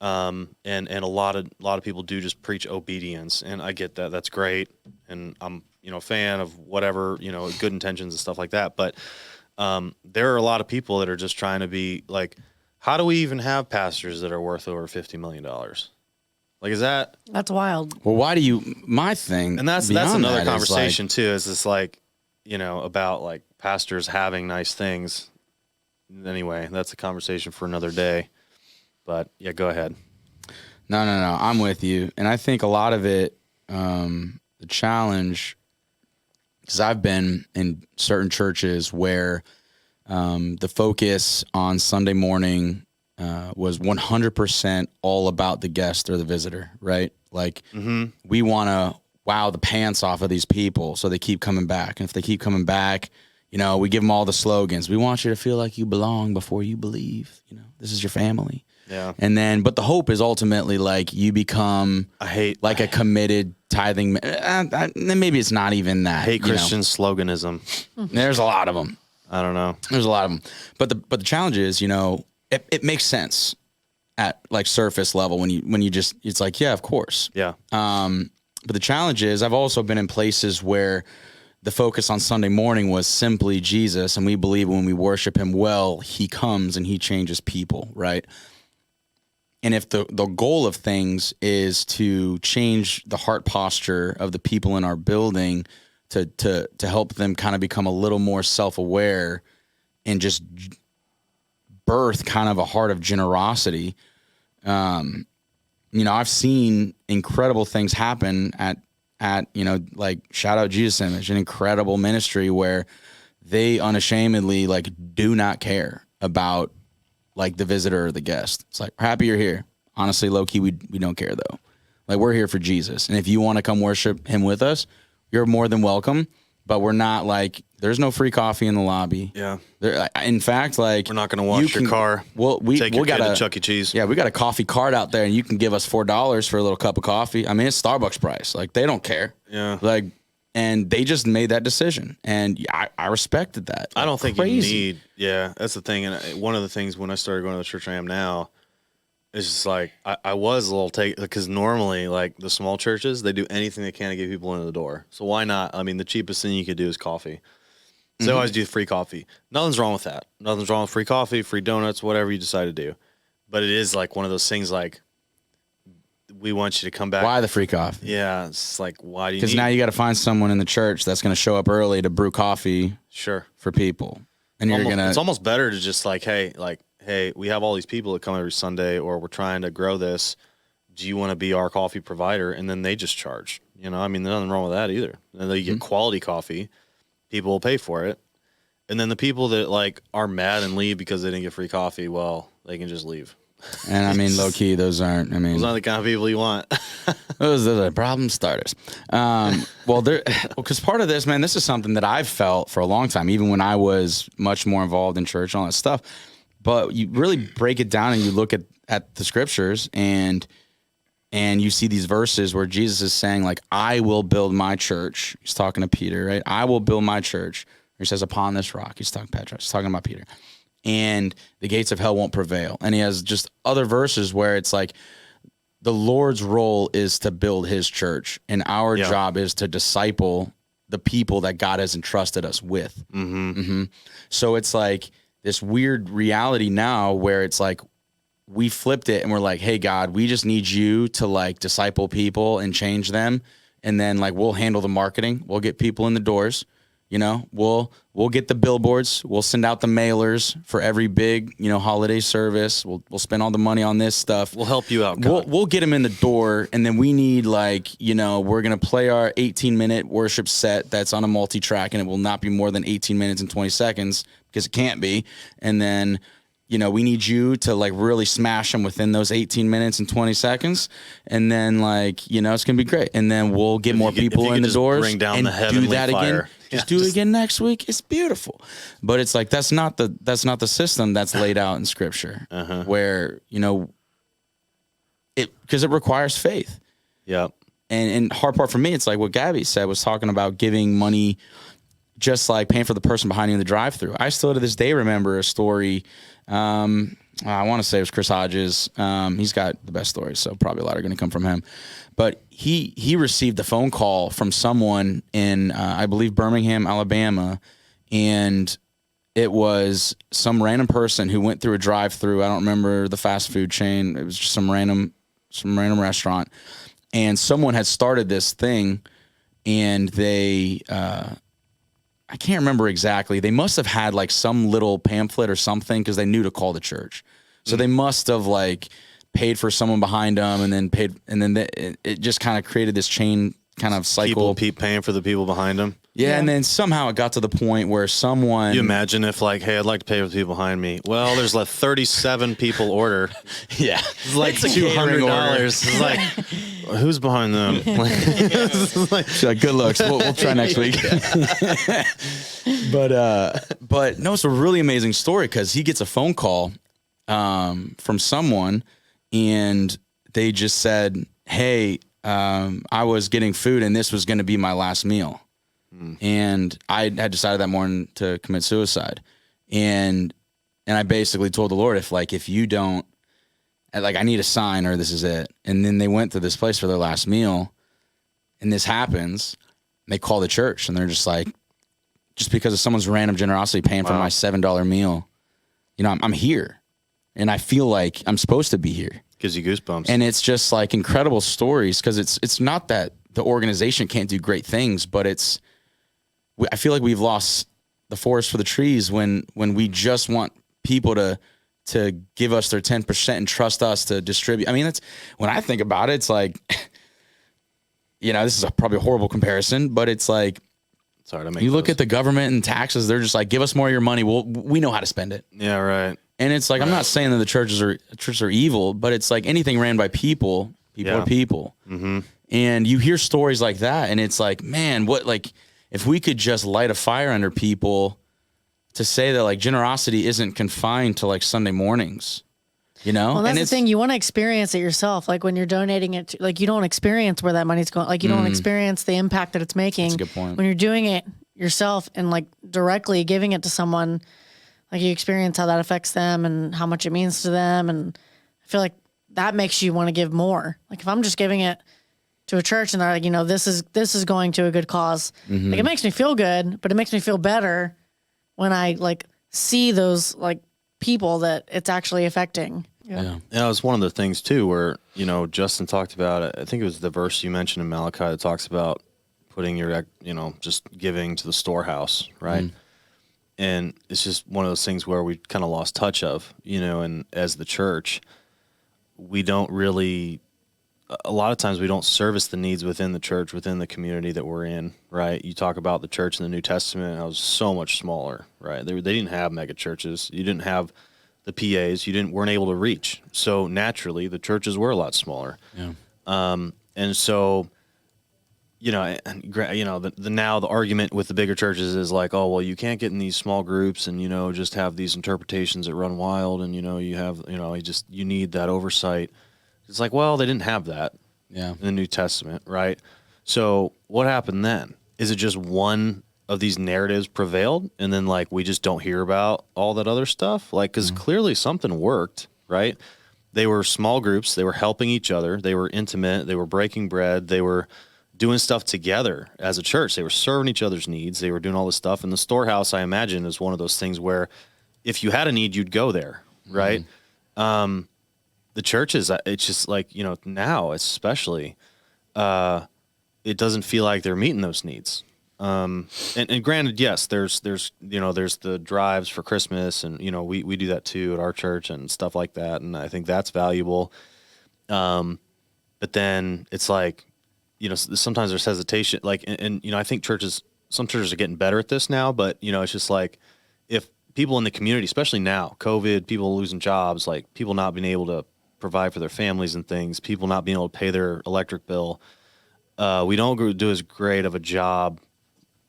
And a lot of people do just preach obedience, and I get that. That's great. And I'm, a fan of whatever, good intentions and stuff like that. But, there are a lot of people that are just trying to be like, how do we even have pastors that are worth over $50 million? Like, that's wild. Well, why do my thing, and that's another conversation too, is it's like, about like pastors having nice things. Anyway, that's a conversation for another day, but yeah, go ahead. No, I'm with you. And I think a lot of it, the challenge, because I've been in certain churches where the focus on Sunday morning was 100% all about the guest or the visitor, right? Like we want to wow the pants off of these people so they keep coming back. And if they keep coming back, you know, we give them all the slogans. We want you to feel like you belong before you believe. You know, this is your family. Yeah. And then, but the hope is ultimately like you become like a committed tithing. Maybe it's not even that. I hate Christian sloganism. There's a lot of them. I don't know. There's a lot of them. But the challenge is, you know, it makes sense at like surface level when you just, it's like, yeah, of course. Yeah. But the challenge is I've also been in places where the focus on Sunday morning was simply Jesus. And we believe when we worship him well, he comes and he changes people, right? And if the goal of things is to change the heart posture of the people in our building to help them kind of become a little more self-aware and just birth kind of a heart of generosity, you know, I've seen incredible things happen at you know, like shout out Jesus Image, an incredible ministry where they unashamedly like do not care about like the visitor or the guest. It's like, we're happy you're here. Honestly, low key, we don't care though. Like we're here for Jesus. And if you want to come worship him with us, you're more than welcome. But we're not like, there's no free coffee in the lobby. Yeah. In fact, like We're not going to wash your car. Well, we got got a Chuck E. Cheese. Yeah, we got a coffee cart out there, and you can give us $4 for a little cup of coffee. I mean, it's Starbucks price. Like they don't care. Yeah. Like, and they just made that decision, and I respected that. I don't think Crazy. you need. Yeah, that's the thing. And one of the things when I started going to the church I am now is just like I was a little because normally like the small churches, they do anything they can to get people into the door. So why not? I mean, the cheapest thing you could do is coffee. So they always do free coffee. Nothing's wrong with that. Nothing's wrong with free coffee, free donuts, whatever you decide to do. But it is like one of those things like we want you to come back. Why the free coffee? Yeah, it's like why do you? Because now you got to find someone in the church that's going to show up early to brew coffee. Sure. For people, and you're gonna. It's almost better to just like, hey, we have all these people that come every Sunday, or we're trying to grow this. Do you want to be our coffee provider? And then they just charge. You know, I mean, there's nothing wrong with that either. And then you get quality coffee. People will pay for it. And then the people that like are mad and leave because they didn't get free coffee, well, they can just leave. And I mean, low key, those aren't the kind of people you want. those are problem starters. Well, because part of this, man, this is something that I've felt for a long time, even when I was much more involved in church and all that stuff. But you really break it down and you look at the scriptures and you see these verses where Jesus is saying, like, I will build my church. He's talking to Peter, right? I will build my church. He says, upon this rock. He's talking Petra. He's talking about Peter. And the gates of hell won't prevail. And he has just other verses where it's like the Lord's role is to build his church. And our job is to disciple the people that God has entrusted us with. So it's like this weird reality now where it's like, we flipped it and we're like, hey, God, we just need you to like disciple people and change them. And then like, we'll handle the marketing. We'll get people in the doors. You know, we'll get the billboards. We'll send out the mailers for every big, you know, holiday service. We'll spend all the money on this stuff. We'll help you out, God. We'll get them in the door. And then we need like, you know, we're going to play our 18-minute worship set that's on a multi-track, and it will not be more than 18 minutes and 20 seconds because it can't be. And then, you know, we need you to like really smash them within those 18 minutes and 20 seconds. And then like, you know, it's going to be great. And then we'll get more people in the doors bring down and the heavenly do that fire. again. Just do it again next week. It's beautiful. But it's like, that's not the system that's laid out in scripture where, you know, because it requires faith. Yeah. And hard part for me, it's like what Gabby said, was talking about giving money, just like paying for the person behind you in the drive-thru. I still to this day remember a story. I want to say it was Chris Hodges. He's got the best stories, so probably a lot are going to come from him. But he received a phone call from someone in, I believe, Birmingham, Alabama, and it was some random person who went through a drive-thru. I don't remember the fast food chain. It was just some random restaurant, and someone had started this thing, and they. I can't remember exactly. They must have had like some little pamphlet or something because they knew to call the church. So they must have like paid for someone behind them and then it just kind of created this chain kind of cycle. People paying for the people behind them. Yeah, and then somehow it got to the point where someone... You imagine if like, hey, I'd like to pay for the people behind me. Well, there's like 37 people order. Yeah. It's like $200. It's like, who's behind them? She's like, good looks. We'll try next week. But no, it's a really amazing story because he gets a phone call from someone, and they just said, hey, I was getting food and this was going to be my last meal. And I had decided that morning to commit suicide. And I basically told the Lord, if you don't, like, I need a sign or this is it. And then they went to this place for their last meal, and this happens. They call the church, and they're just like, just because of someone's random generosity paying for my $7 meal, I'm here, and I feel like I'm supposed to be here. Gives you goosebumps. And it's just like incredible stories, because it's not that the organization can't do great things, but I feel like we've lost the forest for the trees when we just want people to give us their 10% and trust us to distribute. I mean, that's when I think about it, it's like, this is probably a horrible comparison, but it's like, sorry to make you look at the government and taxes, they're just like, give us more of your money. We know how to spend it. Yeah, right. And it's like, I'm not saying that the churches are evil, but it's like anything ran by people are people. Mm-hmm. And you hear stories like that, and it's like, man, if we could just light a fire under people to say that like generosity isn't confined to like Sunday mornings, Well, that's the thing. You want to experience it yourself. Like when you're donating it, like you don't experience where that money's going. Like you don't experience the impact that it's making. That's a good point. When you're doing it yourself and like directly giving it to someone, like you experience how that affects them and how much it means to them. And I feel like that makes you want to give more. Like if I'm just giving it to a church and they're like, this is going to a good cause. Mm-hmm. Like it makes me feel good, but it makes me feel better when I like see those like people that it's actually affecting. Yeah. It was one of the things too, where, Justin talked about it. I think it was the verse you mentioned in Malachi that talks about putting your, just giving to the storehouse. Right. Mm. And it's just one of those things where we kind of lost touch of, and as the church, we don't really, a lot of times we don't service the needs within the church, within the community that we're in, right? You talk about the church in the New Testament, and it was so much smaller, right? They didn't have mega churches. You didn't have the PAs. Weren't able to reach. So naturally, the churches were a lot smaller. Yeah. And so, now the argument with the bigger churches is like, oh, well, you can't get in these small groups and, just have these interpretations that run wild, and, you need that oversight. It's like, well, they didn't have that in the New Testament, right? So what happened then? Is it just one of these narratives prevailed, and then like we just don't hear about all that other stuff? Like, because clearly something worked, right? They were small groups. They were helping each other. They were intimate. They were breaking bread. They were doing stuff together as a church. They were serving each other's needs. They were doing all this stuff. And the storehouse, I imagine, is one of those things where if you had a need, you'd go there, right? The churches, it's just like, now especially, it doesn't feel like they're meeting those needs. And granted, yes, there's the drives for Christmas, and, we do that too at our church and stuff like that. And I think that's valuable. But then it's like, sometimes there's hesitation, like, and I think some churches are getting better at this now, but, it's just like, if people in the community, especially now, COVID, people losing jobs, like people not being able to provide for their families and things, people not being able to pay their electric bill, we don't do as great of a job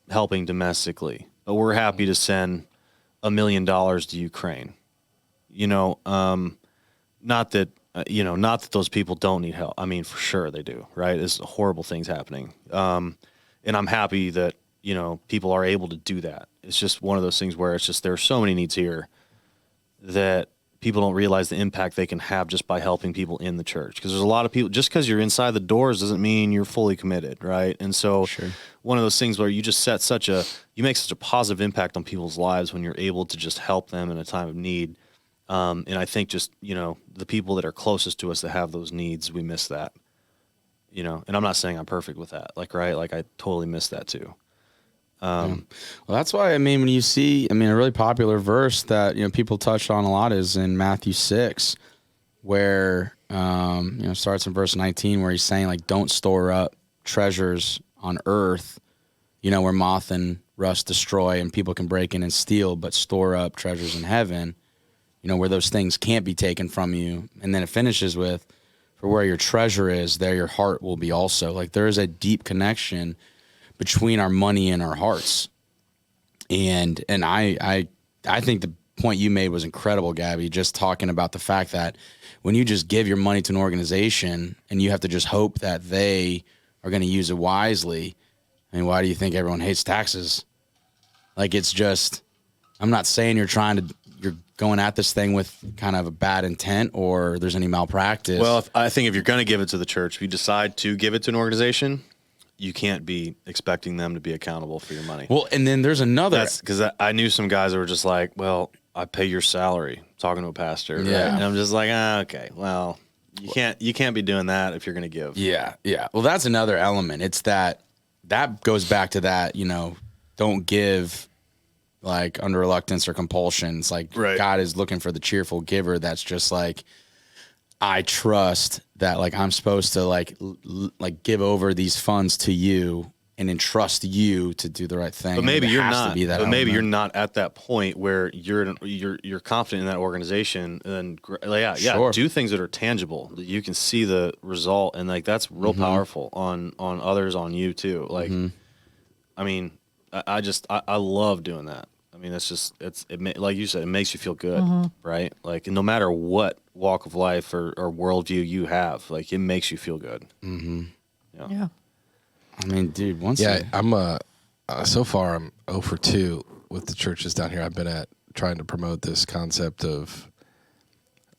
helping domestically, but we're happy to send $1 million to Ukraine. Not that those people don't need help. I mean, for sure they do, right? There's horrible things happening. And I'm happy that, people are able to do that. It's just one of those things where it's just, there are so many needs here that people don't realize the impact they can have just by helping people in the church. Because there's a lot of people, just because you're inside the doors doesn't mean you're fully committed, right? And so one of those things where you just you make such a positive impact on people's lives when you're able to just help them in a time of need. And I think just, the people that are closest to us that have those needs, we miss that, and I'm not saying I'm perfect with that. Like, right. Like I totally miss that too. Well, that's why, when you see, a really popular verse that, people touch on a lot is in Matthew 6, where, starts in verse 19, where he's saying like, don't store up treasures on earth where moth and rust destroy and people can break in and steal, but store up treasures in heaven, where those things can't be taken from you. And then it finishes with, for where your treasure is, there your heart will be also. Like, there is a deep connection between our money and our hearts. And I think the point you made was incredible, Gabby, just talking about the fact that when you just give your money to an organization and you have to just hope that they are going to use it wisely, I mean, why do you think everyone hates taxes? Like, it's just, I'm not saying you're going at this thing with kind of a bad intent or there's any malpractice. Well, I think if you're going to give it to the church, if you decide to give it to an organization, you can't be expecting them to be accountable for your money. Well, and then there's another. That's because I knew some guys that were just like, well, I pay your salary, talking to a pastor. Yeah. Right? And I'm just like, okay, well, you can't be doing that if you're going to give. Yeah. Well, that's another element. It's that goes back to that, don't give like under reluctance or compulsion. It's like right. God is looking for the cheerful giver. That's just like, I trust that like I'm supposed to like give over these funds to you and entrust you to do the right thing. But maybe you're not. But maybe you're not at that point where you're confident in that organization. And Sure. do things that are tangible that you can see the result, and like that's real powerful on others, on you too. Like, I mean, I love doing that. I mean, like you said, it makes you feel good, right? Like, no matter what walk of life or worldview you have, like, it makes you feel good. Yeah. I mean, dude, I'm so far I'm 0 for 2 with the churches down here I've been at, trying to promote this concept of,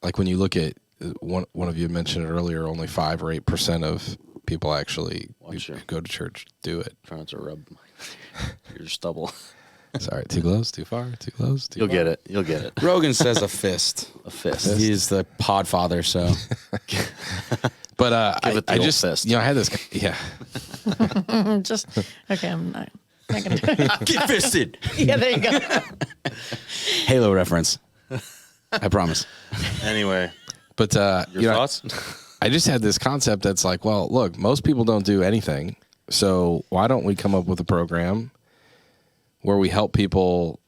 like, when you look at one of you mentioned it earlier, only 5 or 8% of people actually who go to church do it. Trying to rub your stubble. Sorry, too close, too far, too close, too You'll far. get it. Rogan says a fist. A fist. He's the podfather, so. But Give it the I old just, fist. I had this, Okay, I'm not gonna do it. Get fisted. Yeah, there you go. Halo reference. I promise. Anyway, but your thoughts? I just had this concept that's like, well, look, most people don't do anything, so why don't we come up with a program where we help people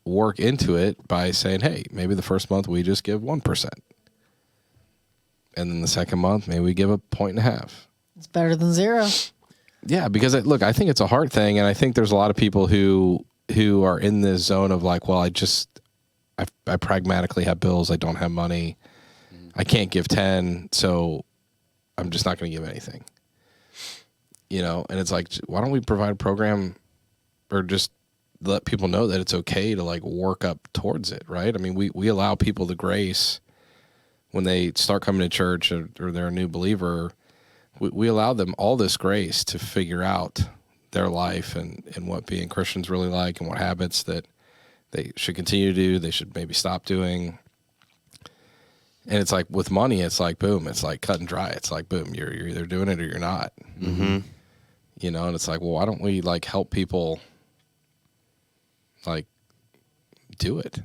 work into it by saying, hey, maybe the first month we just give 1%. And then the second month, maybe we give 1.5. It's better than 0. Yeah, because I think it's a hard thing, and I think there's a lot of people who are in this zone of like, well, I pragmatically have bills, I don't have money, I can't give 10, so I'm just not going to give anything. And it's like, why don't we provide a program or just let people know that it's okay to like work up towards it, right? I mean, we allow people the grace when they start coming to church or they're a new believer. We allow them all this grace to figure out their life and what being Christians really like and what habits that they should continue to do, they should maybe stop doing. And it's like with money, it's like, boom, it's like cut and dry. It's like, boom, you're either doing it or you're not. Mm-hmm. And it's like, well, why don't we like help people like do it?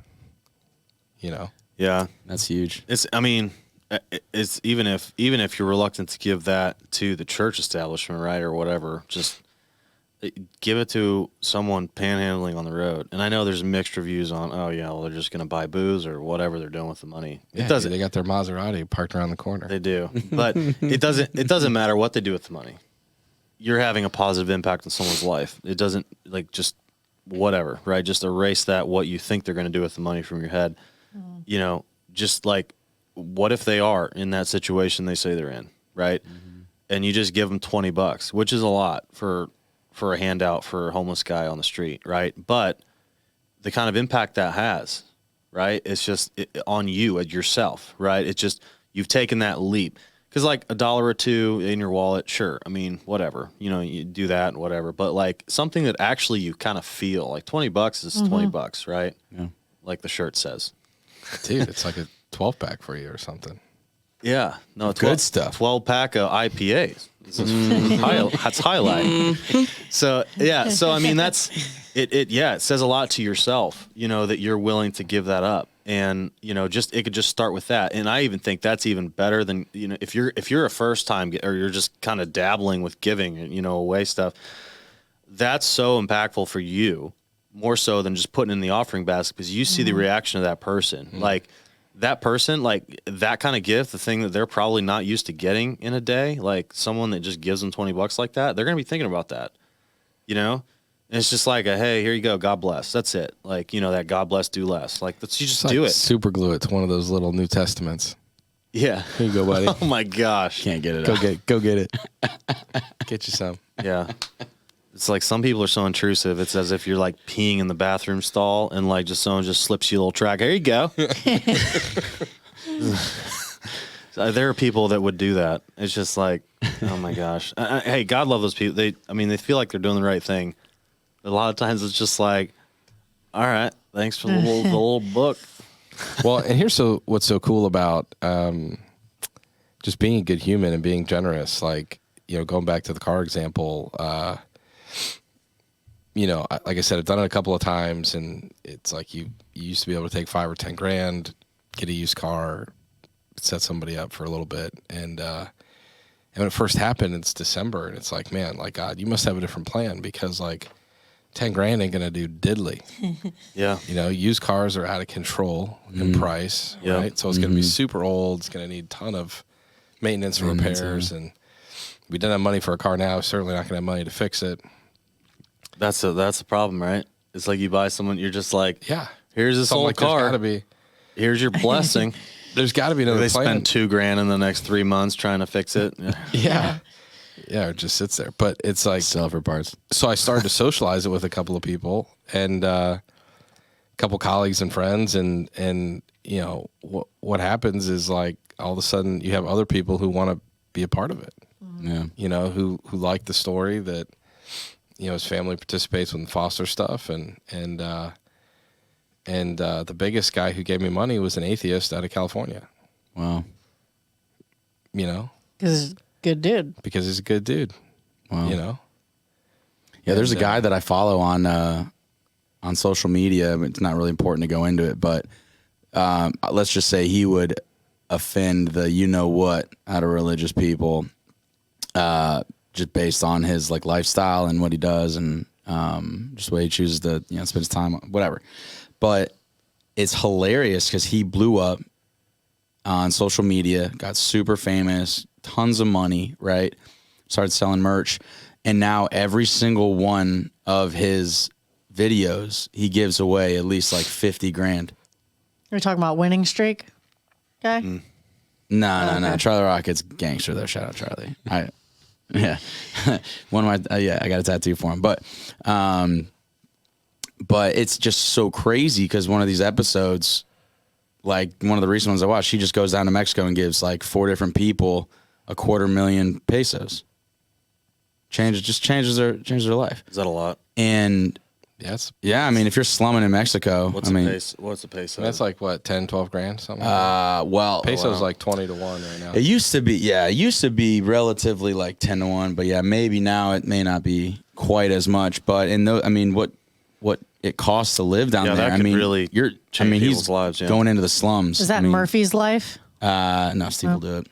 Yeah, That's huge. it's even if you're reluctant to give that to the church establishment, right, or whatever, just give it to someone panhandling on the road. And I know there's mixed reviews on, they're just going to buy booze or whatever they're doing with the money. Yeah, It doesn't. They got their Maserati parked around the corner. They do, but it doesn't matter what they do with the money. You're having a positive impact on someone's life. It doesn't just whatever, right? Just erase what you think they're going to do with the money from your head. Just like, what if they are in that situation they say they're in, right? Mm-hmm. And you just give them $20, which is a lot for a handout for a homeless guy on the street, right? But the kind of impact that has, right? It's just on you, at yourself, right? It's just, you've taken that leap. Because like $1 or $2 in your wallet, sure. I mean, whatever, you do that and whatever. But like something that actually you kind of feel, like $20 is $20, right? Yeah. Like the shirt says. Dude, it's like a 12-pack for you or something. Yeah, no, Good stuff. 12-pack of IPAs. That's highlight. So I mean that's it. Yeah, it says a lot to yourself. That you're willing to give that up, and it could just start with that. And I even think that's even better than if you're a first time or you're just kind of dabbling with giving away stuff. that's so impactful for you, more so than just putting in the offering basket, because you see the reaction of that person. Like that person, like that kind of gift, the thing that they're probably not used to getting in a day, like someone that just gives them $20 like that, they're going to be thinking about that, you know? And it's just like, hey, here you go. God bless. That's it. Like, you know, that God bless, do less. Like, you just do it. Super glue it to one of those little New Testaments. Yeah. Here you go, buddy. Oh my gosh. Can't get it Go out. get it. Get you some. Yeah. It's like some people are so intrusive. It's as if you're like peeing in the bathroom stall and like just someone just slips you a little track. Here you go. There are people that would do that. It's just like, oh my gosh. Hey, God love those people. They feel like they're doing the right thing. But a lot of times it's just like, all right, thanks for the little book. Well, and here's what's so cool about just being a good human and being generous. Like, you know, going back to the car example, you know, like I said, I've done it a couple of times, and it's like you used to be able to take $5 or $10,000, get a used car, set somebody up for a little bit, and when it first happened, it's December, and it's like, man, like God, you must have a different plan, because like $10,000 ain't gonna do diddly. Yeah. You know, used cars are out of control in price, Yep. right? So it's going to be super old. It's going to need a ton of maintenance and repairs. And we don't have money for a car now. Certainly not going to have money to fix it. That's a problem, right? It's like you buy someone, you're just like, Yeah. here's this So I'm old like, car. Here's your blessing. There's got to be another They plan. spend $2,000 in the next 3 months trying to fix it. Yeah. Yeah, it just sits there. But it's like, Sell for parts. so I started to socialize it with a couple of people and a couple colleagues and friends. And you know, what happens is like all of a sudden you have other people who want to be a part of it. Yeah. You know, who like the story, that, you know, his family participates with the foster stuff. And the biggest guy who gave me money was an atheist out of California, Wow. you know, Because good dude. because he's a good dude, Wow. you know? Yeah, there's a guy that I follow on social media. It's not really important to go into it, but let's just say he would offend the you know what out of religious people, just based on his like lifestyle and what he does, and just the way he chooses to spend his time, whatever. But it's hilarious because he blew up on social media, got super famous, tons of money, right? Started selling merch. And now every single one of his videos, he gives away at least like 50 grand. You're talking about winning streak guy? No. Charlie Rocket's gangster though. Shout out Charlie. Yeah. One of my, I got a tattoo for him. But it's just so crazy because one of these episodes, like one of the recent ones I watched, he just goes down to Mexico and gives like 4 different people $250,000 pesos. Changes their life. Is that a lot? And Yes. yeah, I mean, if you're slumming in Mexico, What's I mean, the peso? That's like what, 10, 12 grand, something like that. well, Peso's like 20 to 1 right now. it used to be relatively like 10 to 1, but yeah, maybe now it may not be quite as much. But I mean, what it costs to live down Yeah, there? that I could mean, really change he's people's lives, yeah. going into the slums. Is that I mean, Murphy's life? No, Steve will do it.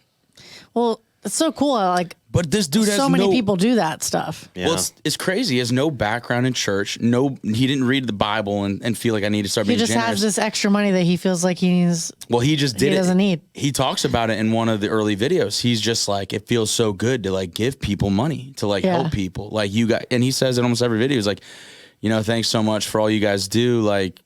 Well, it's so cool. Like, But this dude has so many people do that stuff. Yeah. Well, it's crazy. He has no background in church. He didn't read the Bible and feel like I need to start He being just generous. has this extra money that he feels like he needs. Well, he just did He it. doesn't need. He talks about it in one of the early videos. He's just like, it feels so good to like give people money, to like Yeah. help people. Like you got, and he says in almost every video, he's like, thanks so much for all you guys do. Like,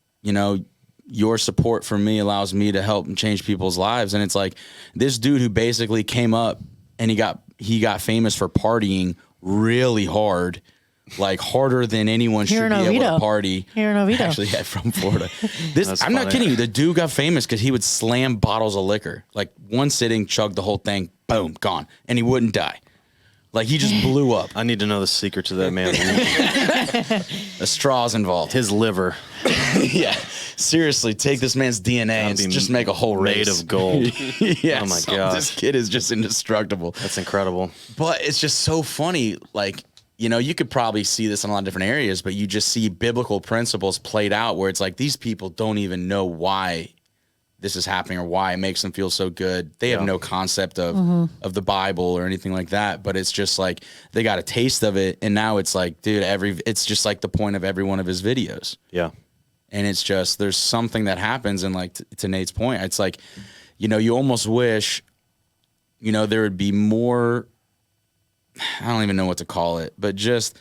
your support for me allows me to help and change people's lives. And it's like this dude who basically came up and he got famous for partying really hard, like harder than anyone Here should in be able Oviedo. to party. Here in Oviedo. Actually, yeah, from Florida. That's I'm not funny. kidding you. The dude got famous because he would slam bottles of liquor. Like one sitting, chug the whole thing, boom, gone. And he wouldn't die. Like he just blew up. I need to know the secret to that man. The straw's involved. His liver Yeah. Seriously, take this man's DNA and be just make a whole race. made of gold. Yeah. Oh my so gosh. This kid is just indestructible. That's incredible. But it's just so funny. Like, you could probably see this in a lot of different areas, but you just see biblical principles played out where it's like these people don't even know why this is happening or why it makes them feel so good. They have no concept of the Bible or anything like that, but it's just like they got a taste of it, and now it's like, dude, it's just like the point of every one of his videos. Yeah. And it's just, there's something that happens, and like to Nate's point, it's like, you know, you almost wish, you know, there would be more, I don't even know what to call it, but just,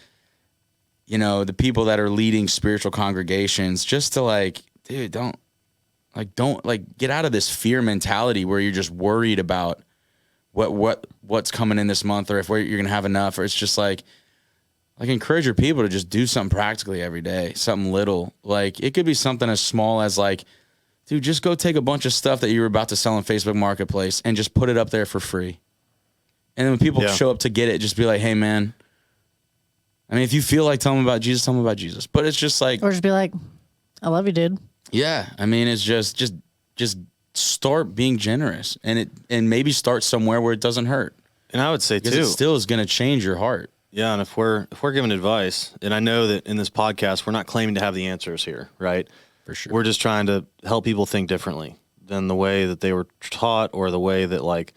you know, the people that are leading spiritual congregations, just to like, dude, don't get out of this fear mentality where you're just worried about what's coming in this month, or if you're gonna have enough, or it's just like encourage your people to just do something practically every day, something little. Like it could be something as small as like, dude, just go take a bunch of stuff that you were about to sell on Facebook Marketplace and just put it up there for free. And then when people show up to get it, just be like, hey man, I mean, if you feel like telling them about Jesus, tell them about Jesus. But it's just like, Or just be like, I love you, dude. yeah, I mean, it's just start being generous, and maybe start somewhere where it doesn't hurt. And I would say Because too, it still is going to change your heart. yeah. And if we're giving advice, and I know that in this podcast, we're not claiming to have the answers here, right? For sure. We're just trying to help people think differently than the way that they were taught, or the way that like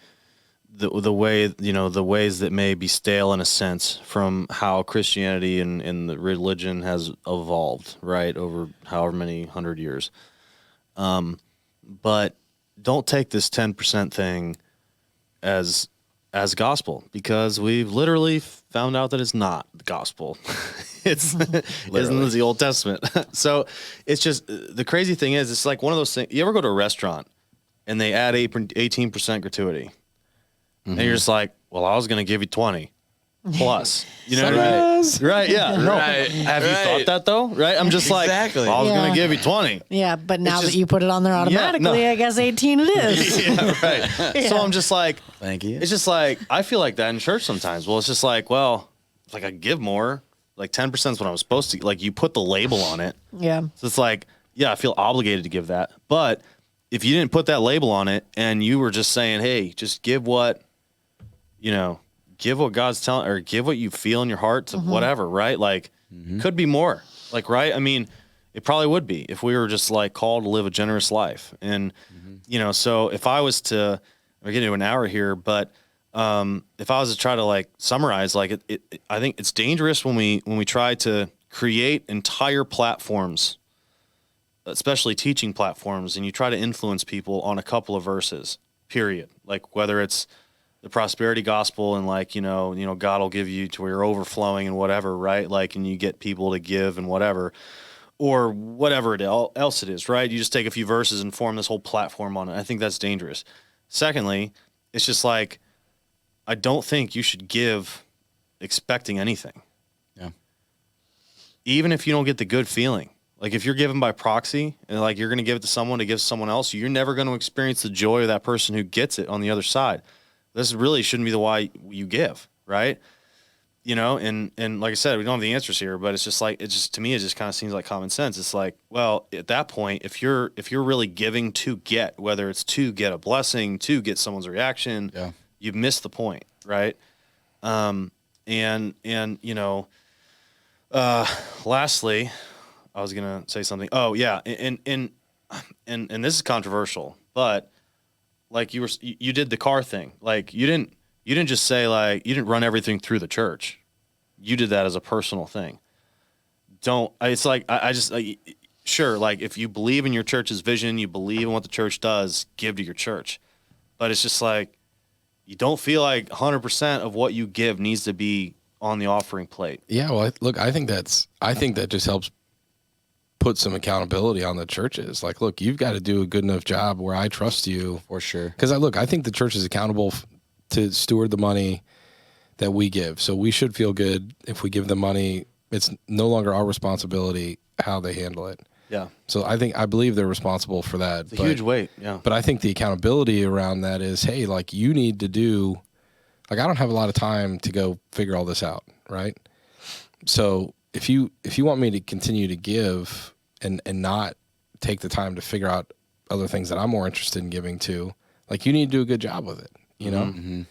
the way, you know, the ways that may be stale in a sense from how Christianity and the religion has evolved, right, over however many 100 years. But don't take this 10% thing as gospel, because we've literally found out that it's not the gospel. It's isn't the Old Testament. So it's just, the crazy thing is, it's like one of those things. You ever go to a restaurant and they add 18% gratuity, and you're just like, well, I was going to give you 20 plus. You know what I mean? Right? Yeah. No. Right. Have you thought that though? Right? I'm just like, Exactly. well, I was going Yeah. to give you 20. Yeah, but now just- that you put it on there automatically, no. I guess 18 it is. Yeah, right. So I'm just like, Thank you. it's just like, I feel like that in church sometimes. Well, it's just like, well, it's like I give more, like 10% is what I was supposed to. Like you put the label on it. Yeah. So it's like, yeah, I feel obligated to give that. But if you didn't put that label on it and you were just saying, hey, just give what, you know, give what God's telling, or give what you feel in your heart to whatever, right? Like, could be more. Like, right? I mean, it probably would be if we were just like called to live a generous life. And, you know, so if I was to, we're getting to an hour here, but if I was to try to like summarize, like I think it's dangerous when we try to create entire platforms, especially teaching platforms, and you try to influence people on a couple of verses, period. Like whether it's the prosperity gospel and like, you know, God will give you to where you're overflowing and whatever, right? Like, and you get people to give and whatever, or whatever else it is, right? You just take a few verses and form this whole platform on it. I think that's dangerous. Secondly, it's just like, I don't think you should give expecting anything. Yeah. Even if you don't get the good feeling. Like if you're given by proxy and like you're going to give it to someone to give someone else, you're never going to experience the joy of that person who gets it on the other side. This really shouldn't be the why you give, right? You know, and like I said, we don't have the answers here, but it's just like, to me, it just kind of seems like common sense. It's like, well, at that point, if you're really giving to get, whether it's to get a blessing, to get someone's reaction, you've missed the point, right? And you know, lastly, I was gonna say something. Oh yeah, and this is controversial, but like you did the car thing. Like you didn't just say like you didn't run everything through the church. You did that as a personal thing. It's like I just sure, like if you believe in your church's vision, you believe in what the church does, give to your church. But it's just like you don't feel like 100% of what you give needs to be on the offering plate. Yeah, well, look, I think that just helps put some accountability on the churches. Like, look, you've got to do a good enough job where I trust you. For sure. Because I think the church is accountable to steward the money that we give. So we should feel good if we give them money. It's no longer our responsibility how they handle it. Yeah. So I believe they're responsible for that. It's a huge weight. Yeah. But I think the accountability around that is, hey, like you need to do, like I don't have a lot of time to go figure all this out, right? So if you want me to continue to give and not take the time to figure out other things that I'm more interested in giving to, like you need to do a good job with it, you know? Mm-hmm.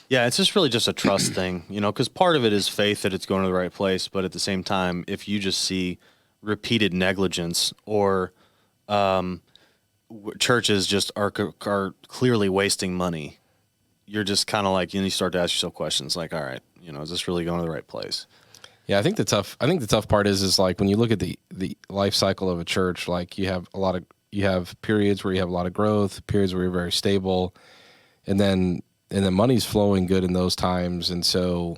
Yeah, it's just really just a trust thing, you know, because part of it is faith that it's going to the right place. But at the same time, if you just see repeated negligence or, churches just are clearly wasting money, you're just kind of like, you start to ask yourself questions like, all right, is this really going to the right place? Yeah, I think the tough part is like when you look at the life cycle of a church, like you have periods where you have a lot of growth, periods where you're very stable, and then money's flowing good in those times, and so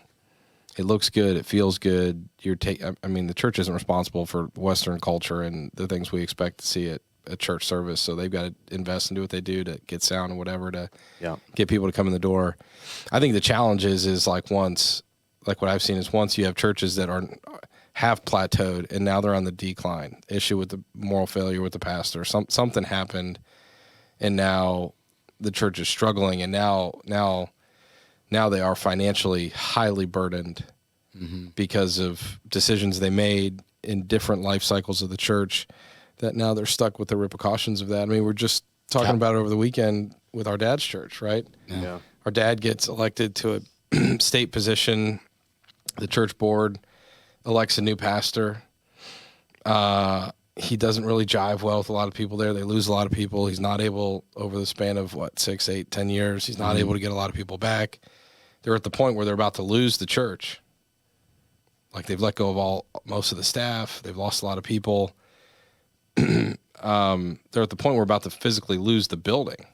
it looks good, it feels good. The church isn't responsible for Western culture and the things we expect to see at a church service, so they've got to invest and do what they do to get sound and whatever to get people to come in the door. I think the challenge is like what I've seen is once you have churches that have plateaued and now they're on the decline, issue with the moral failure with the pastor, something happened, and now the church is struggling, and now they are financially highly burdened because of decisions they made in different life cycles of the church, that now they're stuck with the repercussions of that. I mean, we're just talking about it over the weekend with our dad's church, right? Yeah. Our dad gets elected to a state position. The church board elects a new pastor. He doesn't really jive well with a lot of people there. They lose a lot of people. He's not able, over the span of 6, 8, 10 years, he's not able to get a lot of people back. They're at the point where they're about to lose the church. Like they've let go of most of the staff. They've lost a lot of people. They're at the point where we're about to physically lose the building.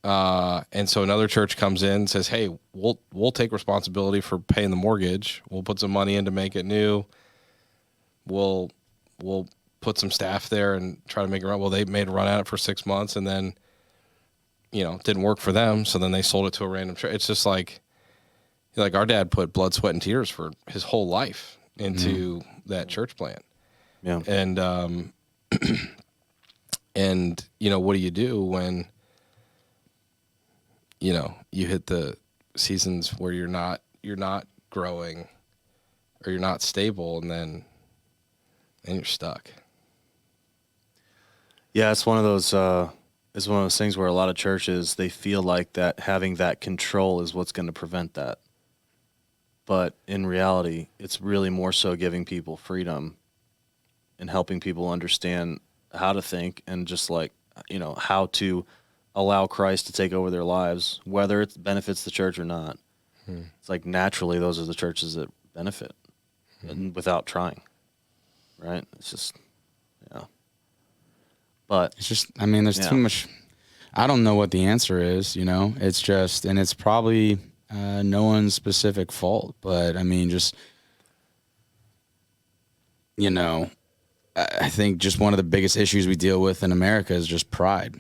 And so another church comes in and says, hey, we'll take responsibility for paying the mortgage. We'll put some money in to make it new. We'll put some staff there and try to make it run. Well, they made a run at it for 6 months, and then, it didn't work for them. So then they sold it to a random church. It's just like our dad put blood, sweat, and tears for his whole life into that church plant. Yeah. And, what do you do when, you hit the seasons where you're not growing or you're not stable, and then you're stuck. Yeah, it's one of those things where a lot of churches, they feel like that having that control is what's going to prevent that. But in reality, it's really more so giving people freedom and helping people understand how to think, and just like, how to allow Christ to take over their lives, whether it benefits the church or not. It's like naturally those are the churches that benefit and without trying, right? It's just, but it's just, there's too much. I don't know what the answer is, it's just, and it's probably no one's specific fault, but I think just one of the biggest issues we deal with in America is just pride.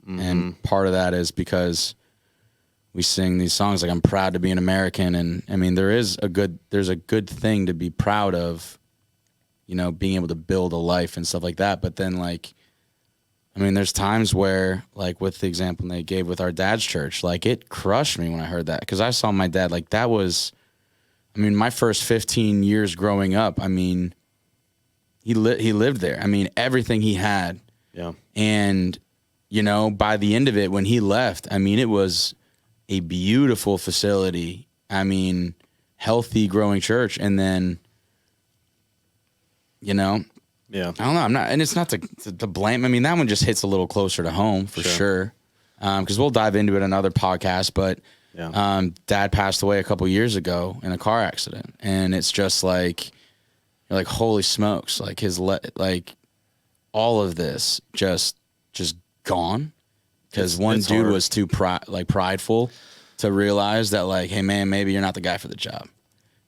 And part of that is because we sing these songs like, I'm proud to be an American. And there's a good thing to be proud of, being able to build a life and stuff like that. But then there's times where, like with the example they gave with our dad's church, like it crushed me when I heard that. Cause I saw my dad, like that was, my first 15 years growing up, he lived there. Everything he had. Yeah. And, by the end of it, when he left, it was a beautiful facility. Healthy, growing church. And then, yeah, I don't know. I'm not, and it's not to blame. That one just hits a little closer to home for sure. Cause we'll dive into it in another podcast, but, dad passed away a couple years ago in a car accident. And it's just like, you're like, holy smokes. Like all of this just gone. Cause one dude hard. Was too prideful to realize that like, hey man, maybe you're not the guy for the job.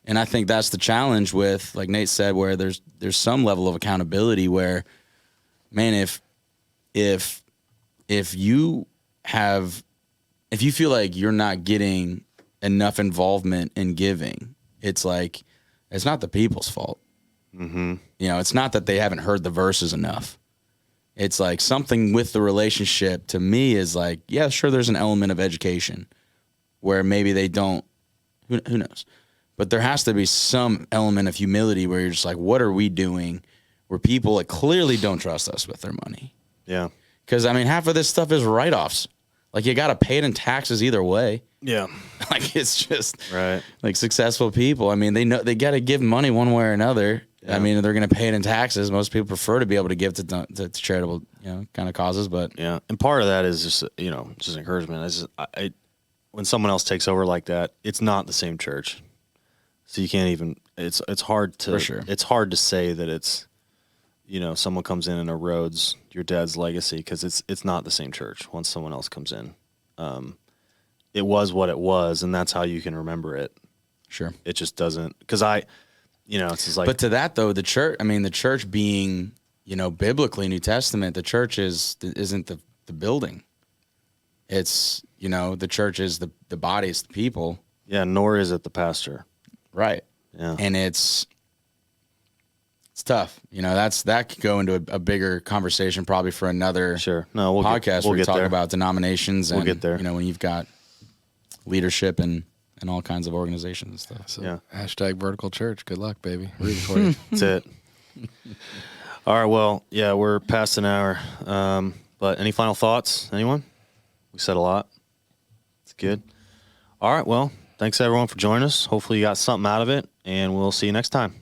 And I think that's the challenge with, like Nate said, where there's some level of accountability where, man, if you feel like you're not getting enough involvement in giving, it's like, it's not the people's fault. It's not that they haven't heard the verses enough. It's like something with the relationship to me is like, yeah, sure, there's an element of education where maybe they don't, who knows? But there has to be some element of humility where you're just like, what are we doing where people that clearly don't trust us with their money? Yeah. Because, half of this stuff is write-offs. Like, you got to pay it in taxes either way. Yeah. Like, it's just, right. Like, successful people, they know they got to give money one way or another. I mean, they're going to pay it in taxes. Most people prefer to be able to give to charitable, kind of causes. But Yeah, and part of that is just just encouragement. When someone else takes over like that, it's not the same church, so you can't even. It's hard to. For sure. It's hard to say that it's, someone comes in and erodes your dad's legacy, because it's not the same church once someone else comes in. It was what it was, and that's how you can remember it. sure. It just doesn't, because it's just like. But to that though, the church being, biblically New Testament, the church isn't the building. It's, the church is the body, it's the people. Yeah, nor is it the pastor. Right. Yeah. And it's tough. That could go into a bigger conversation probably for another Sure. No, we'll podcast where we get talk there. about denominations and We'll get there. when you've got leadership and all kinds of organizations and stuff. So Yeah. hashtag vertical church. Good luck, baby. Rooting for you. That's it. All right. Well, yeah, we're past an hour. But any final thoughts? Anyone? We said a lot. It's good. All right. Well, thanks everyone for joining us. Hopefully you got something out of it, and we'll see you next time.